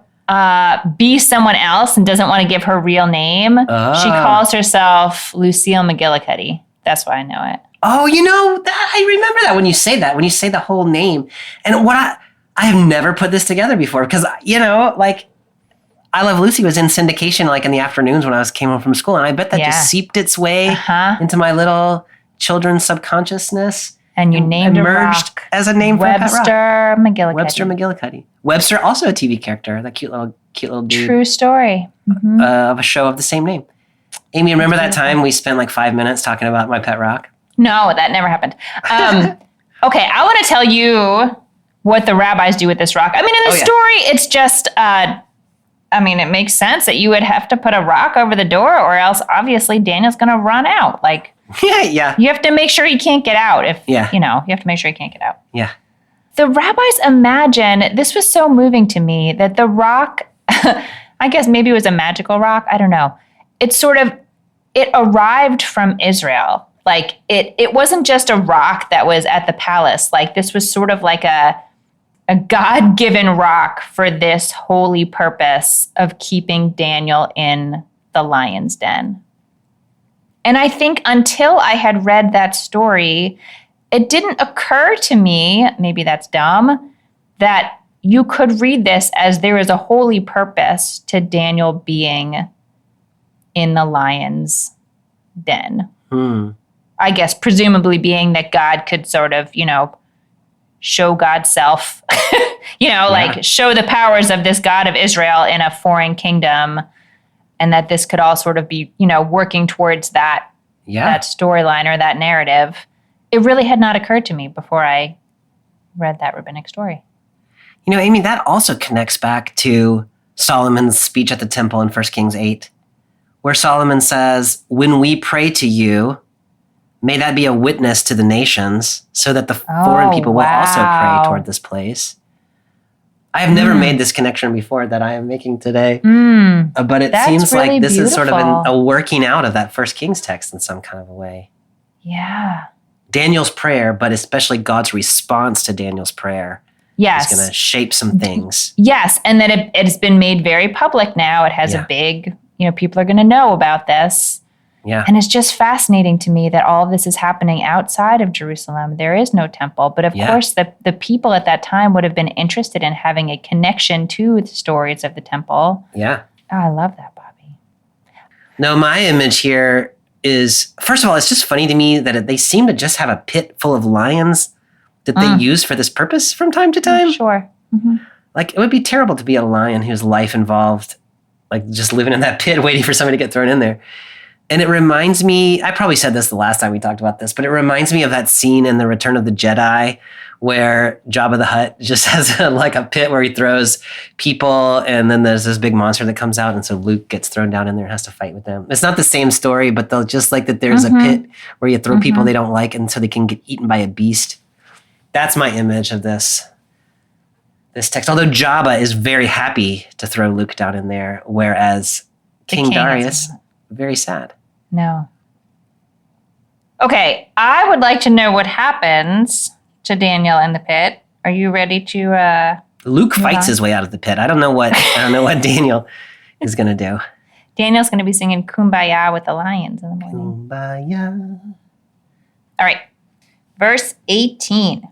be someone else and doesn't want to give her real name, she calls herself Lucille McGillicuddy. That's why I know it. Oh, I remember that when you say the whole name. And what I have never put this together before because, like I Love Lucy was in syndication like in the afternoons when I came home from school. And I bet that just seeped its way into my little children's subconsciousness. And you named emerged as a name for a pet rock. Webster McGillicuddy. Webster McGillicuddy. Webster, also a TV character, that cute little dude. True story. Mm-hmm. Of a show of the same name. Amy, remember that time we spent like 5 minutes talking about my pet rock? No, that never happened. Okay, I want to tell you what the rabbis do with this rock. I mean, in the story, it's just, it makes sense that you would have to put a rock over the door or else obviously Daniel's going to run out. Like, yeah. You have to make sure he can't get out. You have to make sure he can't get out. Yeah. The rabbis imagine, this was so moving to me, that the rock, I guess maybe it was a magical rock. I don't know. It arrived from Israel. Like it wasn't just a rock that was at the palace. Like this was sort of like a God-given rock for this holy purpose of keeping Daniel in the lion's den. And I think until I had read that story, it didn't occur to me, maybe that's dumb, that you could read this as there is a holy purpose to Daniel being in the lion's den. I guess presumably being that God could sort of, show God's self, like show the powers of this God of Israel in a foreign kingdom. And that this could all sort of be, working towards that storyline or that narrative. It really had not occurred to me before I read that rabbinic story. Amy, that also connects back to Solomon's speech at the temple in 1 Kings 8, where Solomon says, when we pray to you, may that be a witness to the nations so that the foreign people will also pray toward this place. I have never made this connection before that I am making today. But it seems really like this is sort of a working out of that 1 Kings text in some kind of a way. Yeah. Daniel's prayer, but especially God's response to Daniel's prayer is going to shape some things. Yes, and that it has been made very public now. It has a big, people are going to know about this. Yeah. And it's just fascinating to me that all of this is happening outside of Jerusalem. There is no temple. But of course, the people at that time would have been interested in having a connection to the stories of the temple. Yeah. Oh, I love that, Bobby. No, my image here is, first of all, it's just funny to me that they seem to just have a pit full of lions that they use for this purpose from time to time. Sure. Mm-hmm. Like, it would be terrible to be a lion whose life involved, like, just living in that pit waiting for somebody to get thrown in there. And it reminds me, I probably said this the last time we talked about this, but it reminds me of that scene in The Return of the Jedi where Jabba the Hutt just has a pit where he throws people, and then there's this big monster that comes out, and so Luke gets thrown down in there and has to fight with them. It's not the same story, but they'll just like that there's a pit where you throw people they don't like, and so they can get eaten by a beast. That's my image of this text. Although Jabba is very happy to throw Luke down in there, whereas King Darius, very sad. No. Okay, I would like to know what happens to Daniel in the pit. Are you ready to Luke fights his way out of the pit. I don't know what Daniel is going to do. Daniel's going to be singing Kumbaya with the lions in the morning. Kumbaya. All right. Verse 18.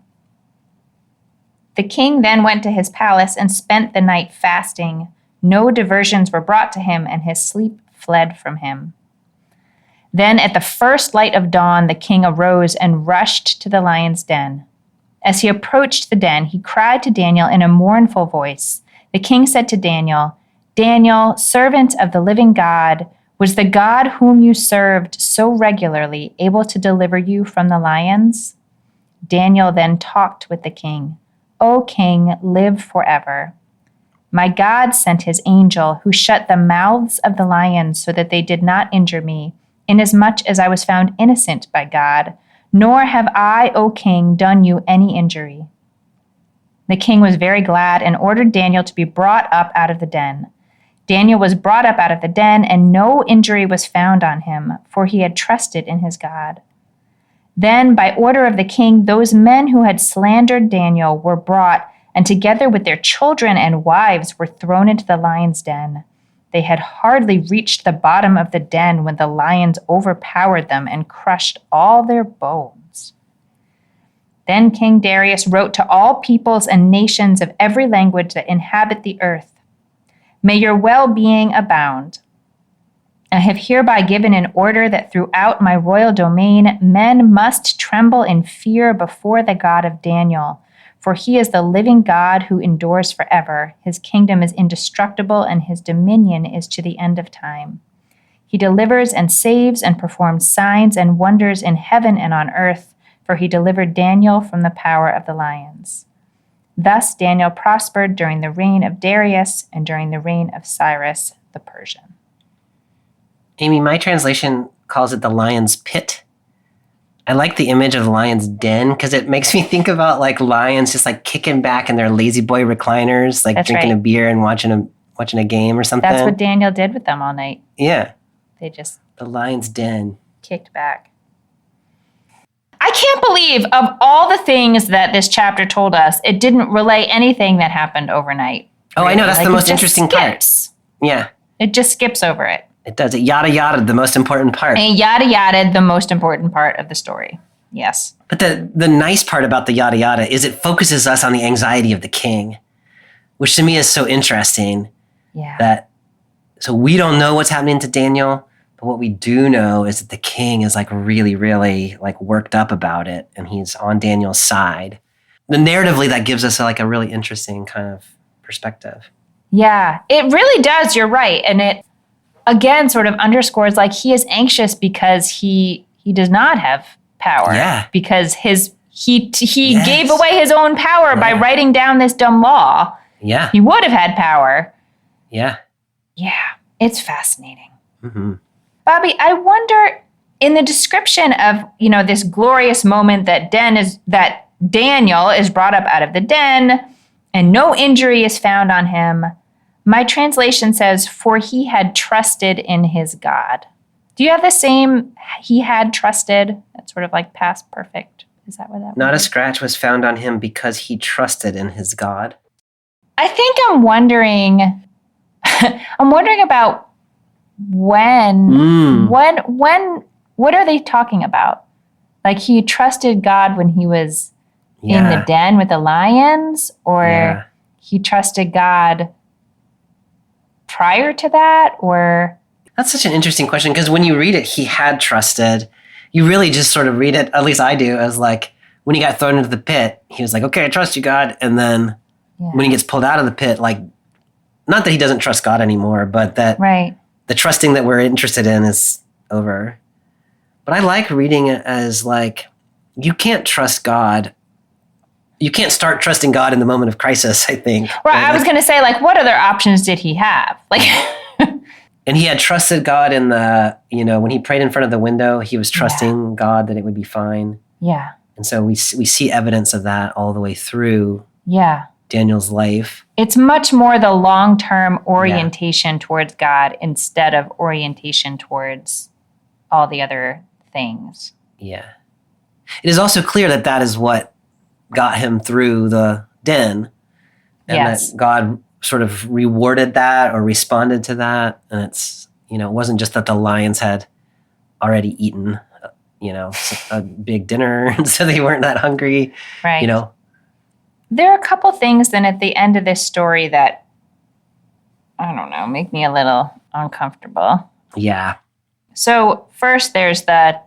The king then went to his palace and spent the night fasting. No diversions were brought to him, and his sleep fled from him. Then at the first light of dawn, the king arose and rushed to the lion's den. As he approached the den, he cried to Daniel in a mournful voice. The king said to Daniel, Daniel, servant of the living God, was the God whom you served so regularly able to deliver you from the lions? Daniel then talked with the king. O king, live forever. My God sent his angel, who shut the mouths of the lions so that they did not injure me, inasmuch as I was found innocent by God, nor have I, O king, done you any injury. The king was very glad and ordered Daniel to be brought up out of the den. Daniel was brought up out of the den, and no injury was found on him, for he had trusted in his God. Then, by order of the king, those men who had slandered Daniel were brought, and together with their children and wives were thrown into the lion's den. They had hardly reached the bottom of the den when the lions overpowered them and crushed all their bones. Then King Darius wrote to all peoples and nations of every language that inhabit the earth, May your well-being abound. I have hereby given an order that throughout my royal domain men must tremble in fear before the God of Daniel, for he is the living God who endures forever. His kingdom is indestructible, and his dominion is to the end of time. He delivers and saves and performs signs and wonders in heaven and on earth, for he delivered Daniel from the power of the lions. Thus Daniel prospered during the reign of Darius and during the reign of Cyrus the Persian. Amy, my translation calls it the lion's pit. I like the image of the lion's den because it makes me think about like lions just like kicking back in their lazy boy recliners, like drinking a beer and watching a game or something. That's what Daniel did with them all night. Yeah. They just the lion's den. Kicked back. I can't believe of all the things that this chapter told us, it didn't relay anything that happened overnight. Oh, really. I know. That's the most interesting part. Yeah. It just skips over it. It does. It yada yada the most important part. And yada yada the most important part of the story. Yes. But the nice part about the yada yada is it focuses us on the anxiety of the king, which to me is so interesting. Yeah. So we don't know what's happening to Daniel, but what we do know is that the king is like really, really like worked up about it, and he's on Daniel's side. The narratively, that gives us like a really interesting kind of perspective. Yeah, it really does. You're right. And it, again, sort of underscores like he is anxious because he does not have power. Yeah. Because he gave away his own power by writing down this dumb law. Yeah. He would have had power. Yeah. Yeah. It's fascinating. Mm-hmm. Bobby, I wonder in the description of, this glorious moment that Daniel is brought up out of the den and no injury is found on him. My translation says, for he had trusted in his God. Do you have the same, he had trusted? That's sort of like past perfect. Is that what that Not was? a scratch was found on him because he trusted in his God. I think I'm wondering about when, what are they talking about? Like he trusted God when he was in the den with the lions, or he trusted God prior to that, or? That's such an interesting question because when you read it, he had trusted. You really just sort of read it, at least I do, as like when he got thrown into the pit, he was like, okay, I trust you, God. And then when he gets pulled out of the pit, like, not that he doesn't trust God anymore, but that the trusting that we're interested in is over. But I like reading it as like, you can't trust God. You can't start trusting God in the moment of crisis, I think. Well, I was going to say, like, what other options did he have? Like, and he had trusted God in the, when he prayed in front of the window, he was trusting God that it would be fine. Yeah. And so we see evidence of that all the way through Daniel's life. It's much more the long-term orientation towards God instead of orientation towards all the other things. Yeah. It is also clear that that is what got him through the den, and that God sort of rewarded that or responded to that. And it's, it wasn't just that the lions had already eaten, a big dinner, and so they weren't that hungry, Right. There are a couple things then at the end of this story that, I don't know, make me a little uncomfortable. Yeah. So first there's the,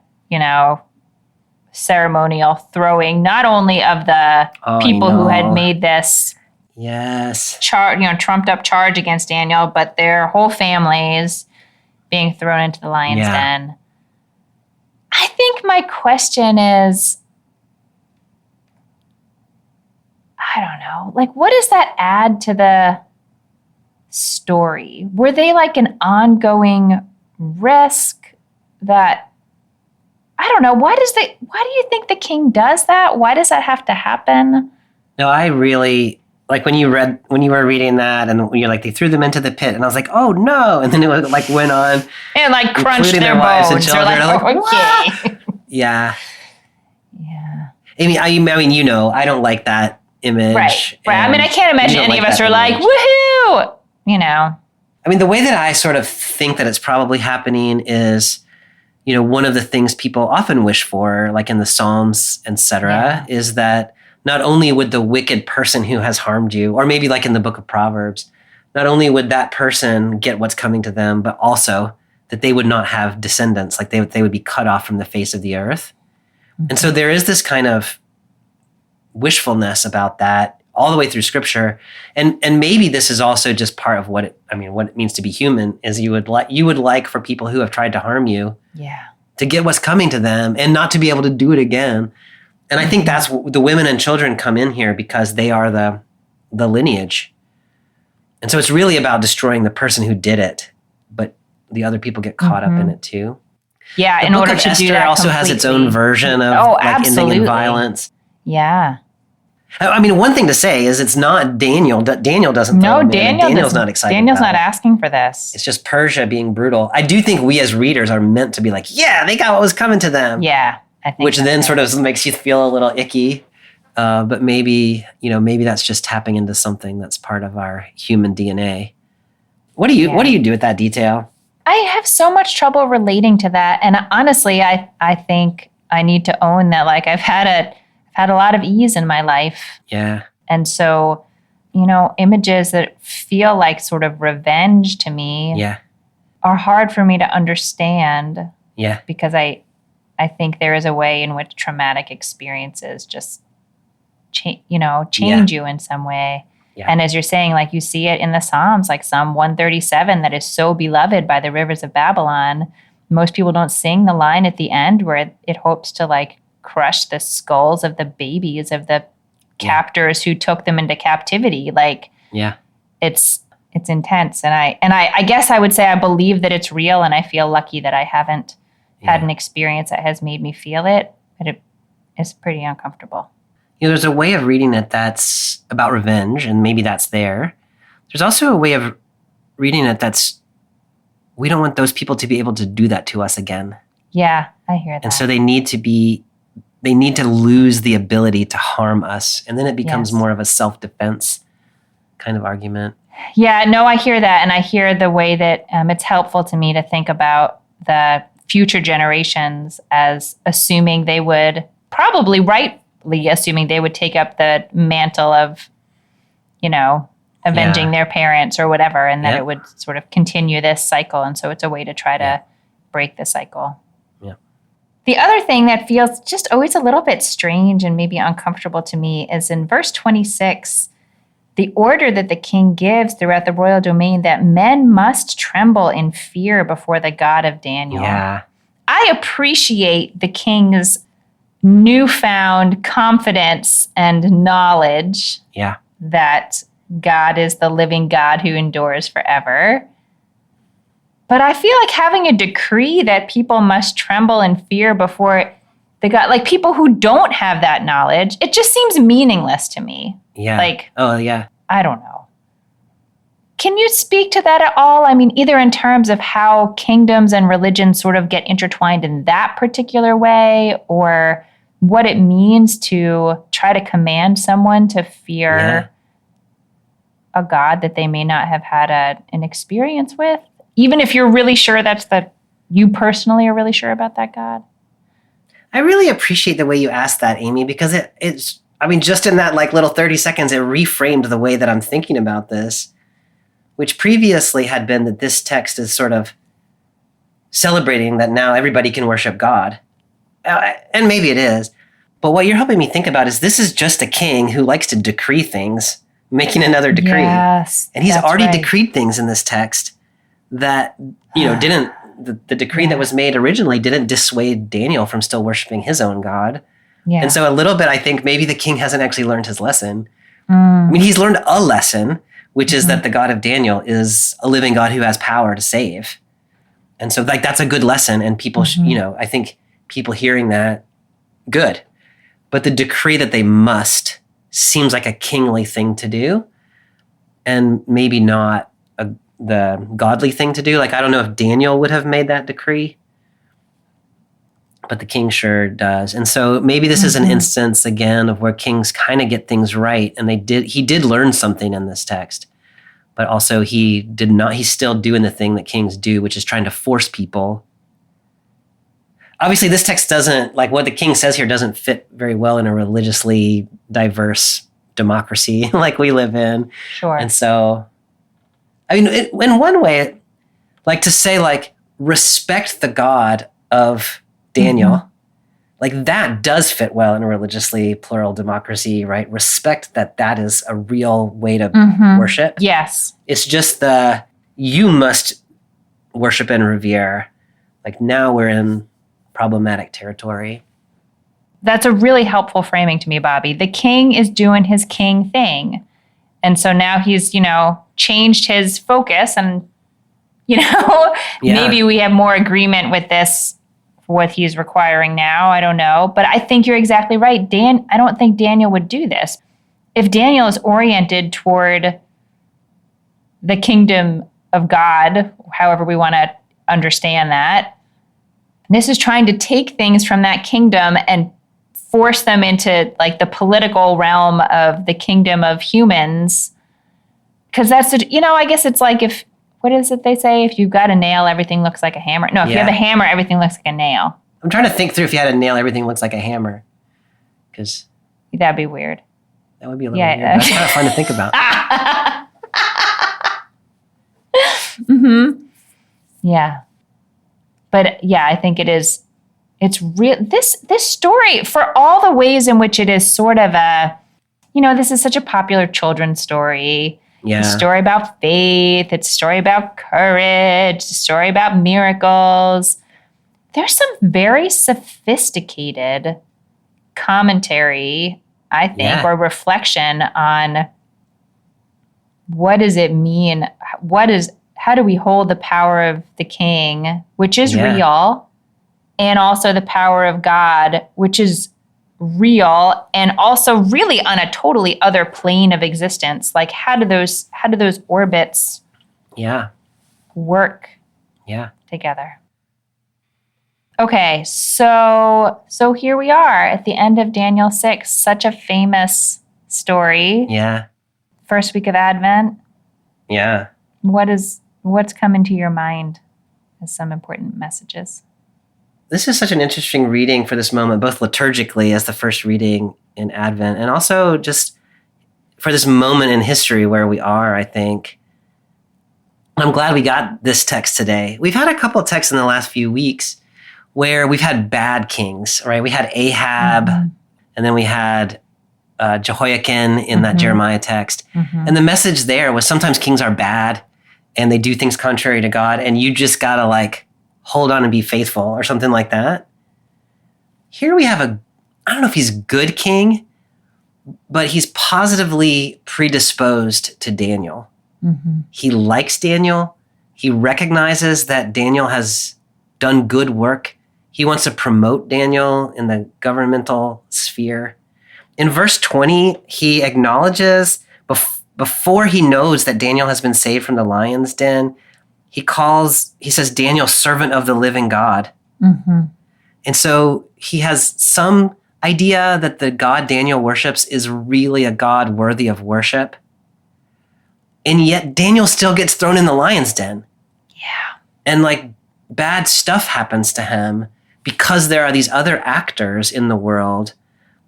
ceremonial throwing, not only of the people who had made this trumped up charge against Daniel, but their whole families being thrown into the lion's den. I think my question is, I don't know, like, what does that add to the story? Were they like an ongoing risk that, I don't know, why do you think the king does that? Why does that have to happen? No, I really, like when you were reading that and you're like, they threw them into the pit, and I was like, oh no. And then it was like went on. And like crunched their wives and bones. children. They're like, okay. Yeah. Yeah. I mean, I don't like that image. Right. I mean, I can't imagine any of us are like, woohoo, I mean, the way that I sort of think that it's probably happening is, one of the things people often wish for, like in the Psalms, etc., is that not only would the wicked person who has harmed you, or maybe like in the book of Proverbs, not only would that person get what's coming to them, but also that they would not have descendants, like they would be cut off from the face of the earth. Mm-hmm. And so there is this kind of wishfulness about that all the way through Scripture, and maybe this is also just part of what it means to be human. Is you would like for people who have tried to harm you, to get what's coming to them and not to be able to do it again. And I think that's the women and children come in here because they are the lineage, and so it's really about destroying the person who did it, but the other people get caught up in it too. Yeah, the in book order of to Esther do that also has its own version of ending in violence. Yeah. I mean, one thing to say is it's not Daniel. Daniel doesn't. Daniel's not excited. Daniel's not asking for this. It's just Persia being brutal. I do think we as readers are meant to be like, yeah, they got what was coming to them. Yeah, I think. Which then sort of makes you feel a little icky. But maybe that's just tapping into something that's part of our human DNA. What do you do with that detail? I have so much trouble relating to that, and honestly, I think I need to own that. Like, I've had a lot of ease in my life. Yeah. And so, images that feel like sort of revenge to me are hard for me to understand. Yeah. Because I think there is a way in which traumatic experiences just change you in some way. Yeah. And as you're saying, like, you see it in the Psalms, like Psalm 137, that is so beloved by the rivers of Babylon. Most people don't sing the line at the end where it hopes to like crush the skulls of the babies of the captors who took them into captivity. Like, it's intense. And I guess I would say I believe that it's real, and I feel lucky that I haven't had an experience that has made me feel it, but it is pretty uncomfortable. There's a way of reading it that's about revenge, and maybe that's there. There's also a way of reading it that's, we don't want those people to be able to do that to us again. Yeah, I hear that. And so they need to lose the ability to harm us. And then it becomes more of a self-defense kind of argument. Yeah, no, I hear that. And I hear the way that it's helpful to me to think about the future generations as assuming they would, probably rightly assuming they would take up the mantle of, avenging their parents or whatever, and that it would sort of continue this cycle. And so it's a way to try to break the cycle. The other thing that feels just always a little bit strange and maybe uncomfortable to me is in verse 26, the order that the king gives throughout the royal domain that men must tremble in fear before the God of Daniel. Yeah. I appreciate the king's newfound confidence and knowledge Yeah. that God is the living God who endures forever. But I feel like having a decree that people must tremble and fear before the God, like people who don't have that knowledge, it just seems meaningless to me. Yeah. Like, oh, yeah. I don't know. Can you speak to that at all? I mean, either in terms of how kingdoms and religions sort of get intertwined in that particular way, or what it means to try to command someone to fear a God that they may not have had an experience with, even if you're really sure you personally are really sure about that God. I really appreciate the way you asked that, Amy, because it's, I mean, just in that like little 30 seconds, it reframed the way that I'm thinking about this, which previously had been that this text is sort of celebrating that now everybody can worship God. And maybe it is. But what you're helping me think about is this is just a king who likes to decree things, making another decree. Yes, and he's already right. decreed things in this text that, didn't, the decree that was made originally didn't dissuade Daniel from still worshiping his own God. Yeah. And so a little bit, I think maybe the king hasn't actually learned his lesson. I mean, he's learned a lesson, which is that the God of Daniel is a living God who has power to save. And so like, that's a good lesson. And people, I think people hearing that, good. But the decree that they must seems like a kingly thing to do and maybe not the godly thing to do. Like, I don't know if Daniel would have made that decree, but the king sure does. And so maybe this is an instance again of where kings kind of get things right. And he did learn something in this text, but also he's still doing the thing that kings do, which is trying to force people. Obviously, this text doesn't, like what the king says here, doesn't fit very well in a religiously diverse democracy like we live in. Sure. And so, I mean, in one way, like to say, like, respect the God of Daniel, like that does fit well in a religiously plural democracy, right? Respect that is a real way to worship. Yes. It's just you must worship and revere. Like now we're in problematic territory. That's a really helpful framing to me, Bobby. The king is doing his king thing. And so now he's, changed his focus and, maybe we have more agreement with this, what he's requiring now. I don't know. But I think you're exactly right. I don't think Daniel would do this. If Daniel is oriented toward the kingdom of God, however we want to understand that, this is trying to take things from that kingdom and force them into like the political realm of the kingdom of humans. Because that's, I guess it's like what is it they say? If you've got a nail, everything looks like a hammer. No, if you have a hammer, everything looks like a nail. I'm trying to think through if you had a nail, everything looks like a hammer. Because that'd be weird. That would be a little weird. That's kind of fun to think about. Yeah. But yeah, I think it's real. This story, for all the ways in which it is sort of this is such a popular children's story. Yeah. It's a story about faith. It's a story about courage. It's a story about miracles. There's some very sophisticated commentary, I think, or reflection on what does it mean? How do we hold the power of the king, which is real, and also the power of God, which is real, and also really on a totally other plane of existence? Like, how do those orbits work together? Okay, so here we are at the end of Daniel 6, such a famous story. Yeah. First week of Advent. Yeah. What's come into your mind as some important messages? This is such an interesting reading for this moment, both liturgically as the first reading in Advent, and also just for this moment in history where we are, I think. I'm glad we got this text today. We've had a couple of texts in the last few weeks where we've had bad kings, right? We had Ahab, and then we had Jehoiakim in that Jeremiah text. And the message there was sometimes kings are bad and they do things contrary to God, and you just gotta like hold on and be faithful or something like that. Here we have I don't know if he's a good king, but he's positively predisposed to Daniel. Mm-hmm. He likes Daniel. He recognizes that Daniel has done good work. He wants to promote Daniel in the governmental sphere. In verse 20, he acknowledges before he knows that Daniel has been saved from the lion's den, he says, Daniel, servant of the living God. Mm-hmm. And so he has some idea that the God Daniel worships is really a God worthy of worship. And yet Daniel still gets thrown in the lion's den. Yeah. And like bad stuff happens to him because there are these other actors in the world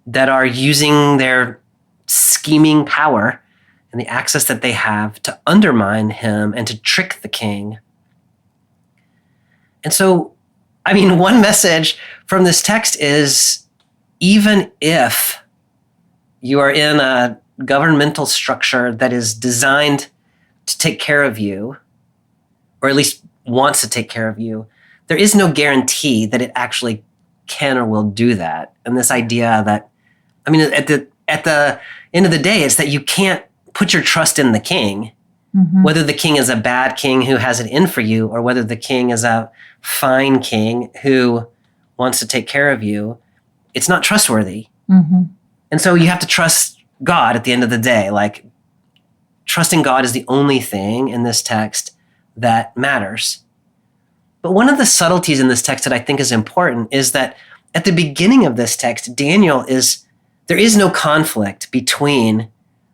that are using their scheming power and the access that they have to undermine him and to trick the king. And so, I mean, one message from this text is, even if you are in a governmental structure that is designed to take care of you, or at least wants to take care of you, there is no guarantee that it actually can or will do that. And this idea that, I mean, at the end of the day, it's that you can't put your trust in the king, Mm-hmm. whether the king is a bad king who has it in for you, or whether the king is a fine king who wants to take care of you. It's not trustworthy. Mm-hmm. And so you have to trust God at the end of the day. Like, trusting God is the only thing in this text that matters. But one of the subtleties in this text that I think is important is that at the beginning of this text, there is no conflict between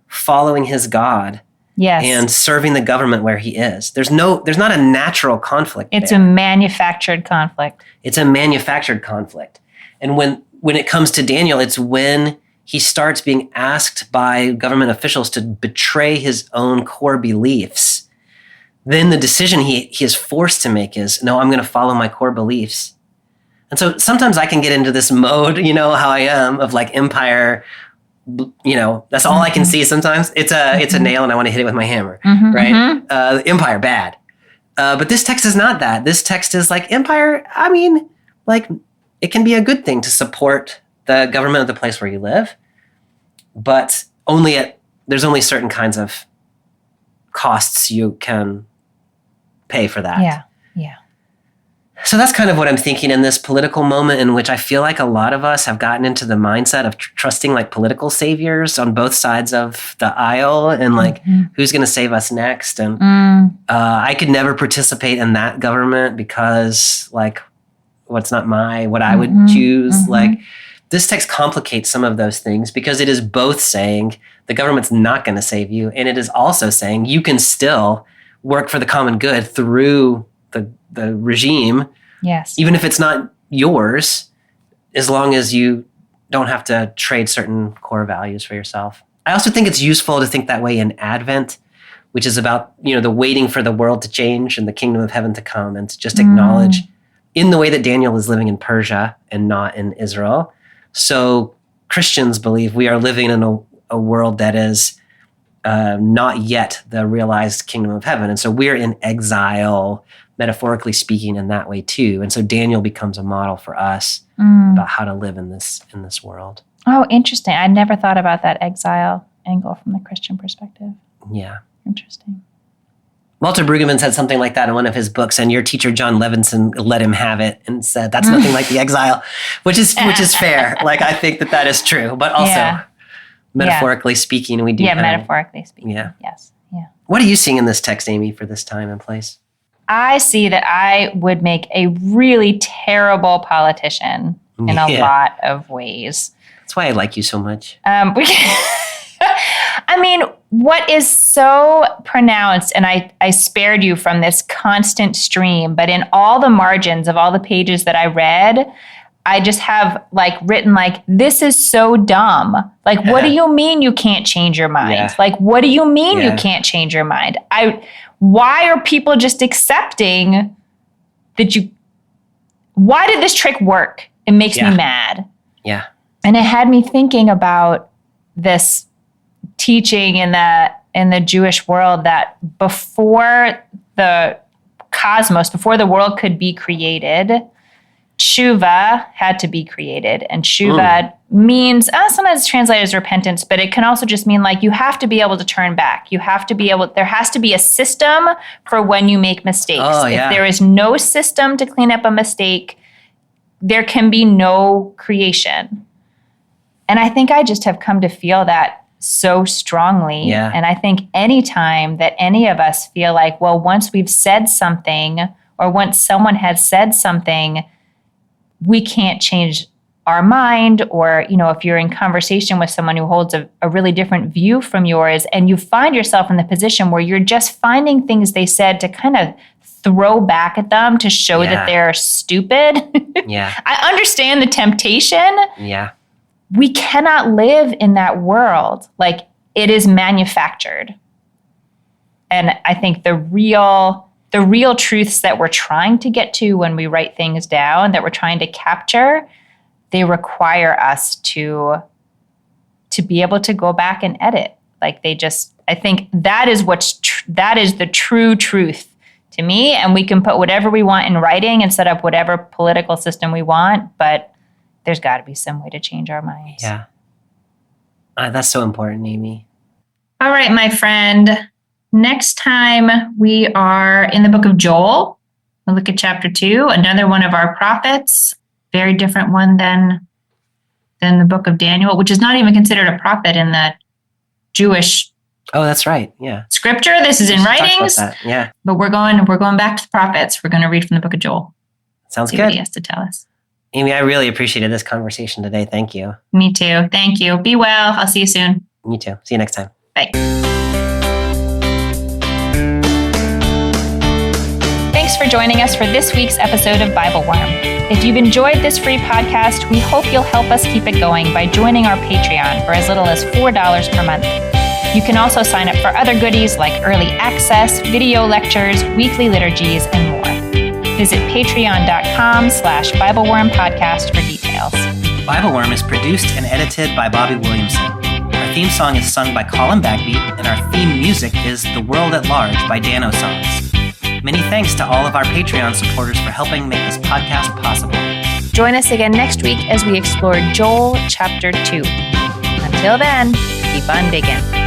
following his God Yes. and serving the government where he is. There's not a natural conflict. It's there. a manufactured conflict. It's a manufactured conflict. And when it comes to Daniel, it's when he starts being asked by government officials to betray his own core beliefs. Then the decision he is forced to make is, no, I'm going to follow my core beliefs. And so sometimes I can get into this mode, how I am, of like empire, that's all I can see sometimes. It's a nail and I want to hit it with my hammer, right? Empire, bad. But this text is not that. This text is like empire, I mean, like it can be a good thing to support the government of the place where you live, but there's only certain kinds of costs you can pay for that. Yeah. So that's kind of what I'm thinking in this political moment in which I feel like a lot of us have gotten into the mindset of trusting like political saviors on both sides of the aisle and like who's going to save us next. And I could never participate in that government because like what I would choose. Like this text complicates some of those things because it is both saying the government's not going to save you, and it is also saying you can still work for the common good through the regime, Yes. even if it's not yours, as long as you don't have to trade certain core values for yourself. I also think it's useful to think that way in Advent, which is about, the waiting for the world to change and the kingdom of heaven to come, and to just acknowledge in the way that Daniel is living in Persia and not in Israel. So Christians believe we are living in a world that is not yet the realized kingdom of heaven. And so we're in exile, metaphorically speaking, in that way too. And so Daniel becomes a model for us about how to live in this world. Oh, interesting. I never thought about that exile angle from the Christian perspective. Yeah. Interesting. Walter Brueggemann said something like that in one of his books, and your teacher John Levinson let him have it and said that's nothing like the exile, which is fair. Like I think that is true, but also metaphorically speaking, we do. Yeah, metaphorically speaking. Yeah. Yes. Yeah. What are you seeing in this text, Amy, for this time and place? I see that I would make a really terrible politician in a lot of ways. That's why I like you so much. I mean, what is so pronounced, and I spared you from this constant stream, but in all the margins of all the pages that I read, I just have written this is so dumb. What do you mean you can't change your mind? Yeah. What do you mean you can't change your mind? Why are people just accepting that why did this trick work? It makes me mad. Yeah. And it had me thinking about this teaching in the Jewish world that before the cosmos, before the world could be created, tshuva had to be created. And tshuva means, sometimes it's translated as repentance, but it can also just mean like you have to be able to turn back. You have to be able, there has to be a system for when you make mistakes. Oh, yeah. If there is no system to clean up a mistake, there can be no creation. And I think I just have come to feel that so strongly. Yeah. And I think anytime that any of us feel like, well, once we've said something or once someone has said something, we can't change our mind, or, you know, if you're in conversation with someone who holds a really different view from yours and you find yourself in the position where you're just finding things they said to kind of throw back at them to show that they're stupid. Yeah. I understand the temptation. Yeah. We cannot live in that world. Like, it is manufactured. And I think the real truths that we're trying to get to when we write things down, that we're trying to capture, they require us to be able to go back and edit. Like, I think that is that is the true truth to me. And we can put whatever we want in writing and set up whatever political system we want, but there's got to be some way to change our minds. Yeah. That's so important, Amy. All right, my friend. Next time we are in the book of Joel. We'll look at chapter 2, another one of our prophets. Very different one than the book of Daniel, which is not even considered a prophet in the Jewish that's right. Yeah. scripture. This is in writings. Yeah. But we're going back to the prophets. We're going to read from the book of Joel. Sounds See good. what he has to tell us. Amy, I really appreciated this conversation today. Thank you. Me too. Thank you. Be well. I'll see you soon. Me too. See you next time. Bye. Thanks for joining us for this week's episode of Bible Worm. If you've enjoyed this free podcast, we hope you'll help us keep it going by joining our Patreon for as little as $4 per month. You can also sign up for other goodies like early access, video lectures, weekly liturgies, and more. Visit patreon.com/BibleWorm podcast for details. Bible Worm is produced and edited by Bobby Williamson. Our theme song is sung by Colin Bagby, and our theme music is The World at Large by Dano Songs. Many thanks to all of our Patreon supporters for helping make this podcast possible. Join us again next week as we explore Joel chapter 2. Until then, keep on digging.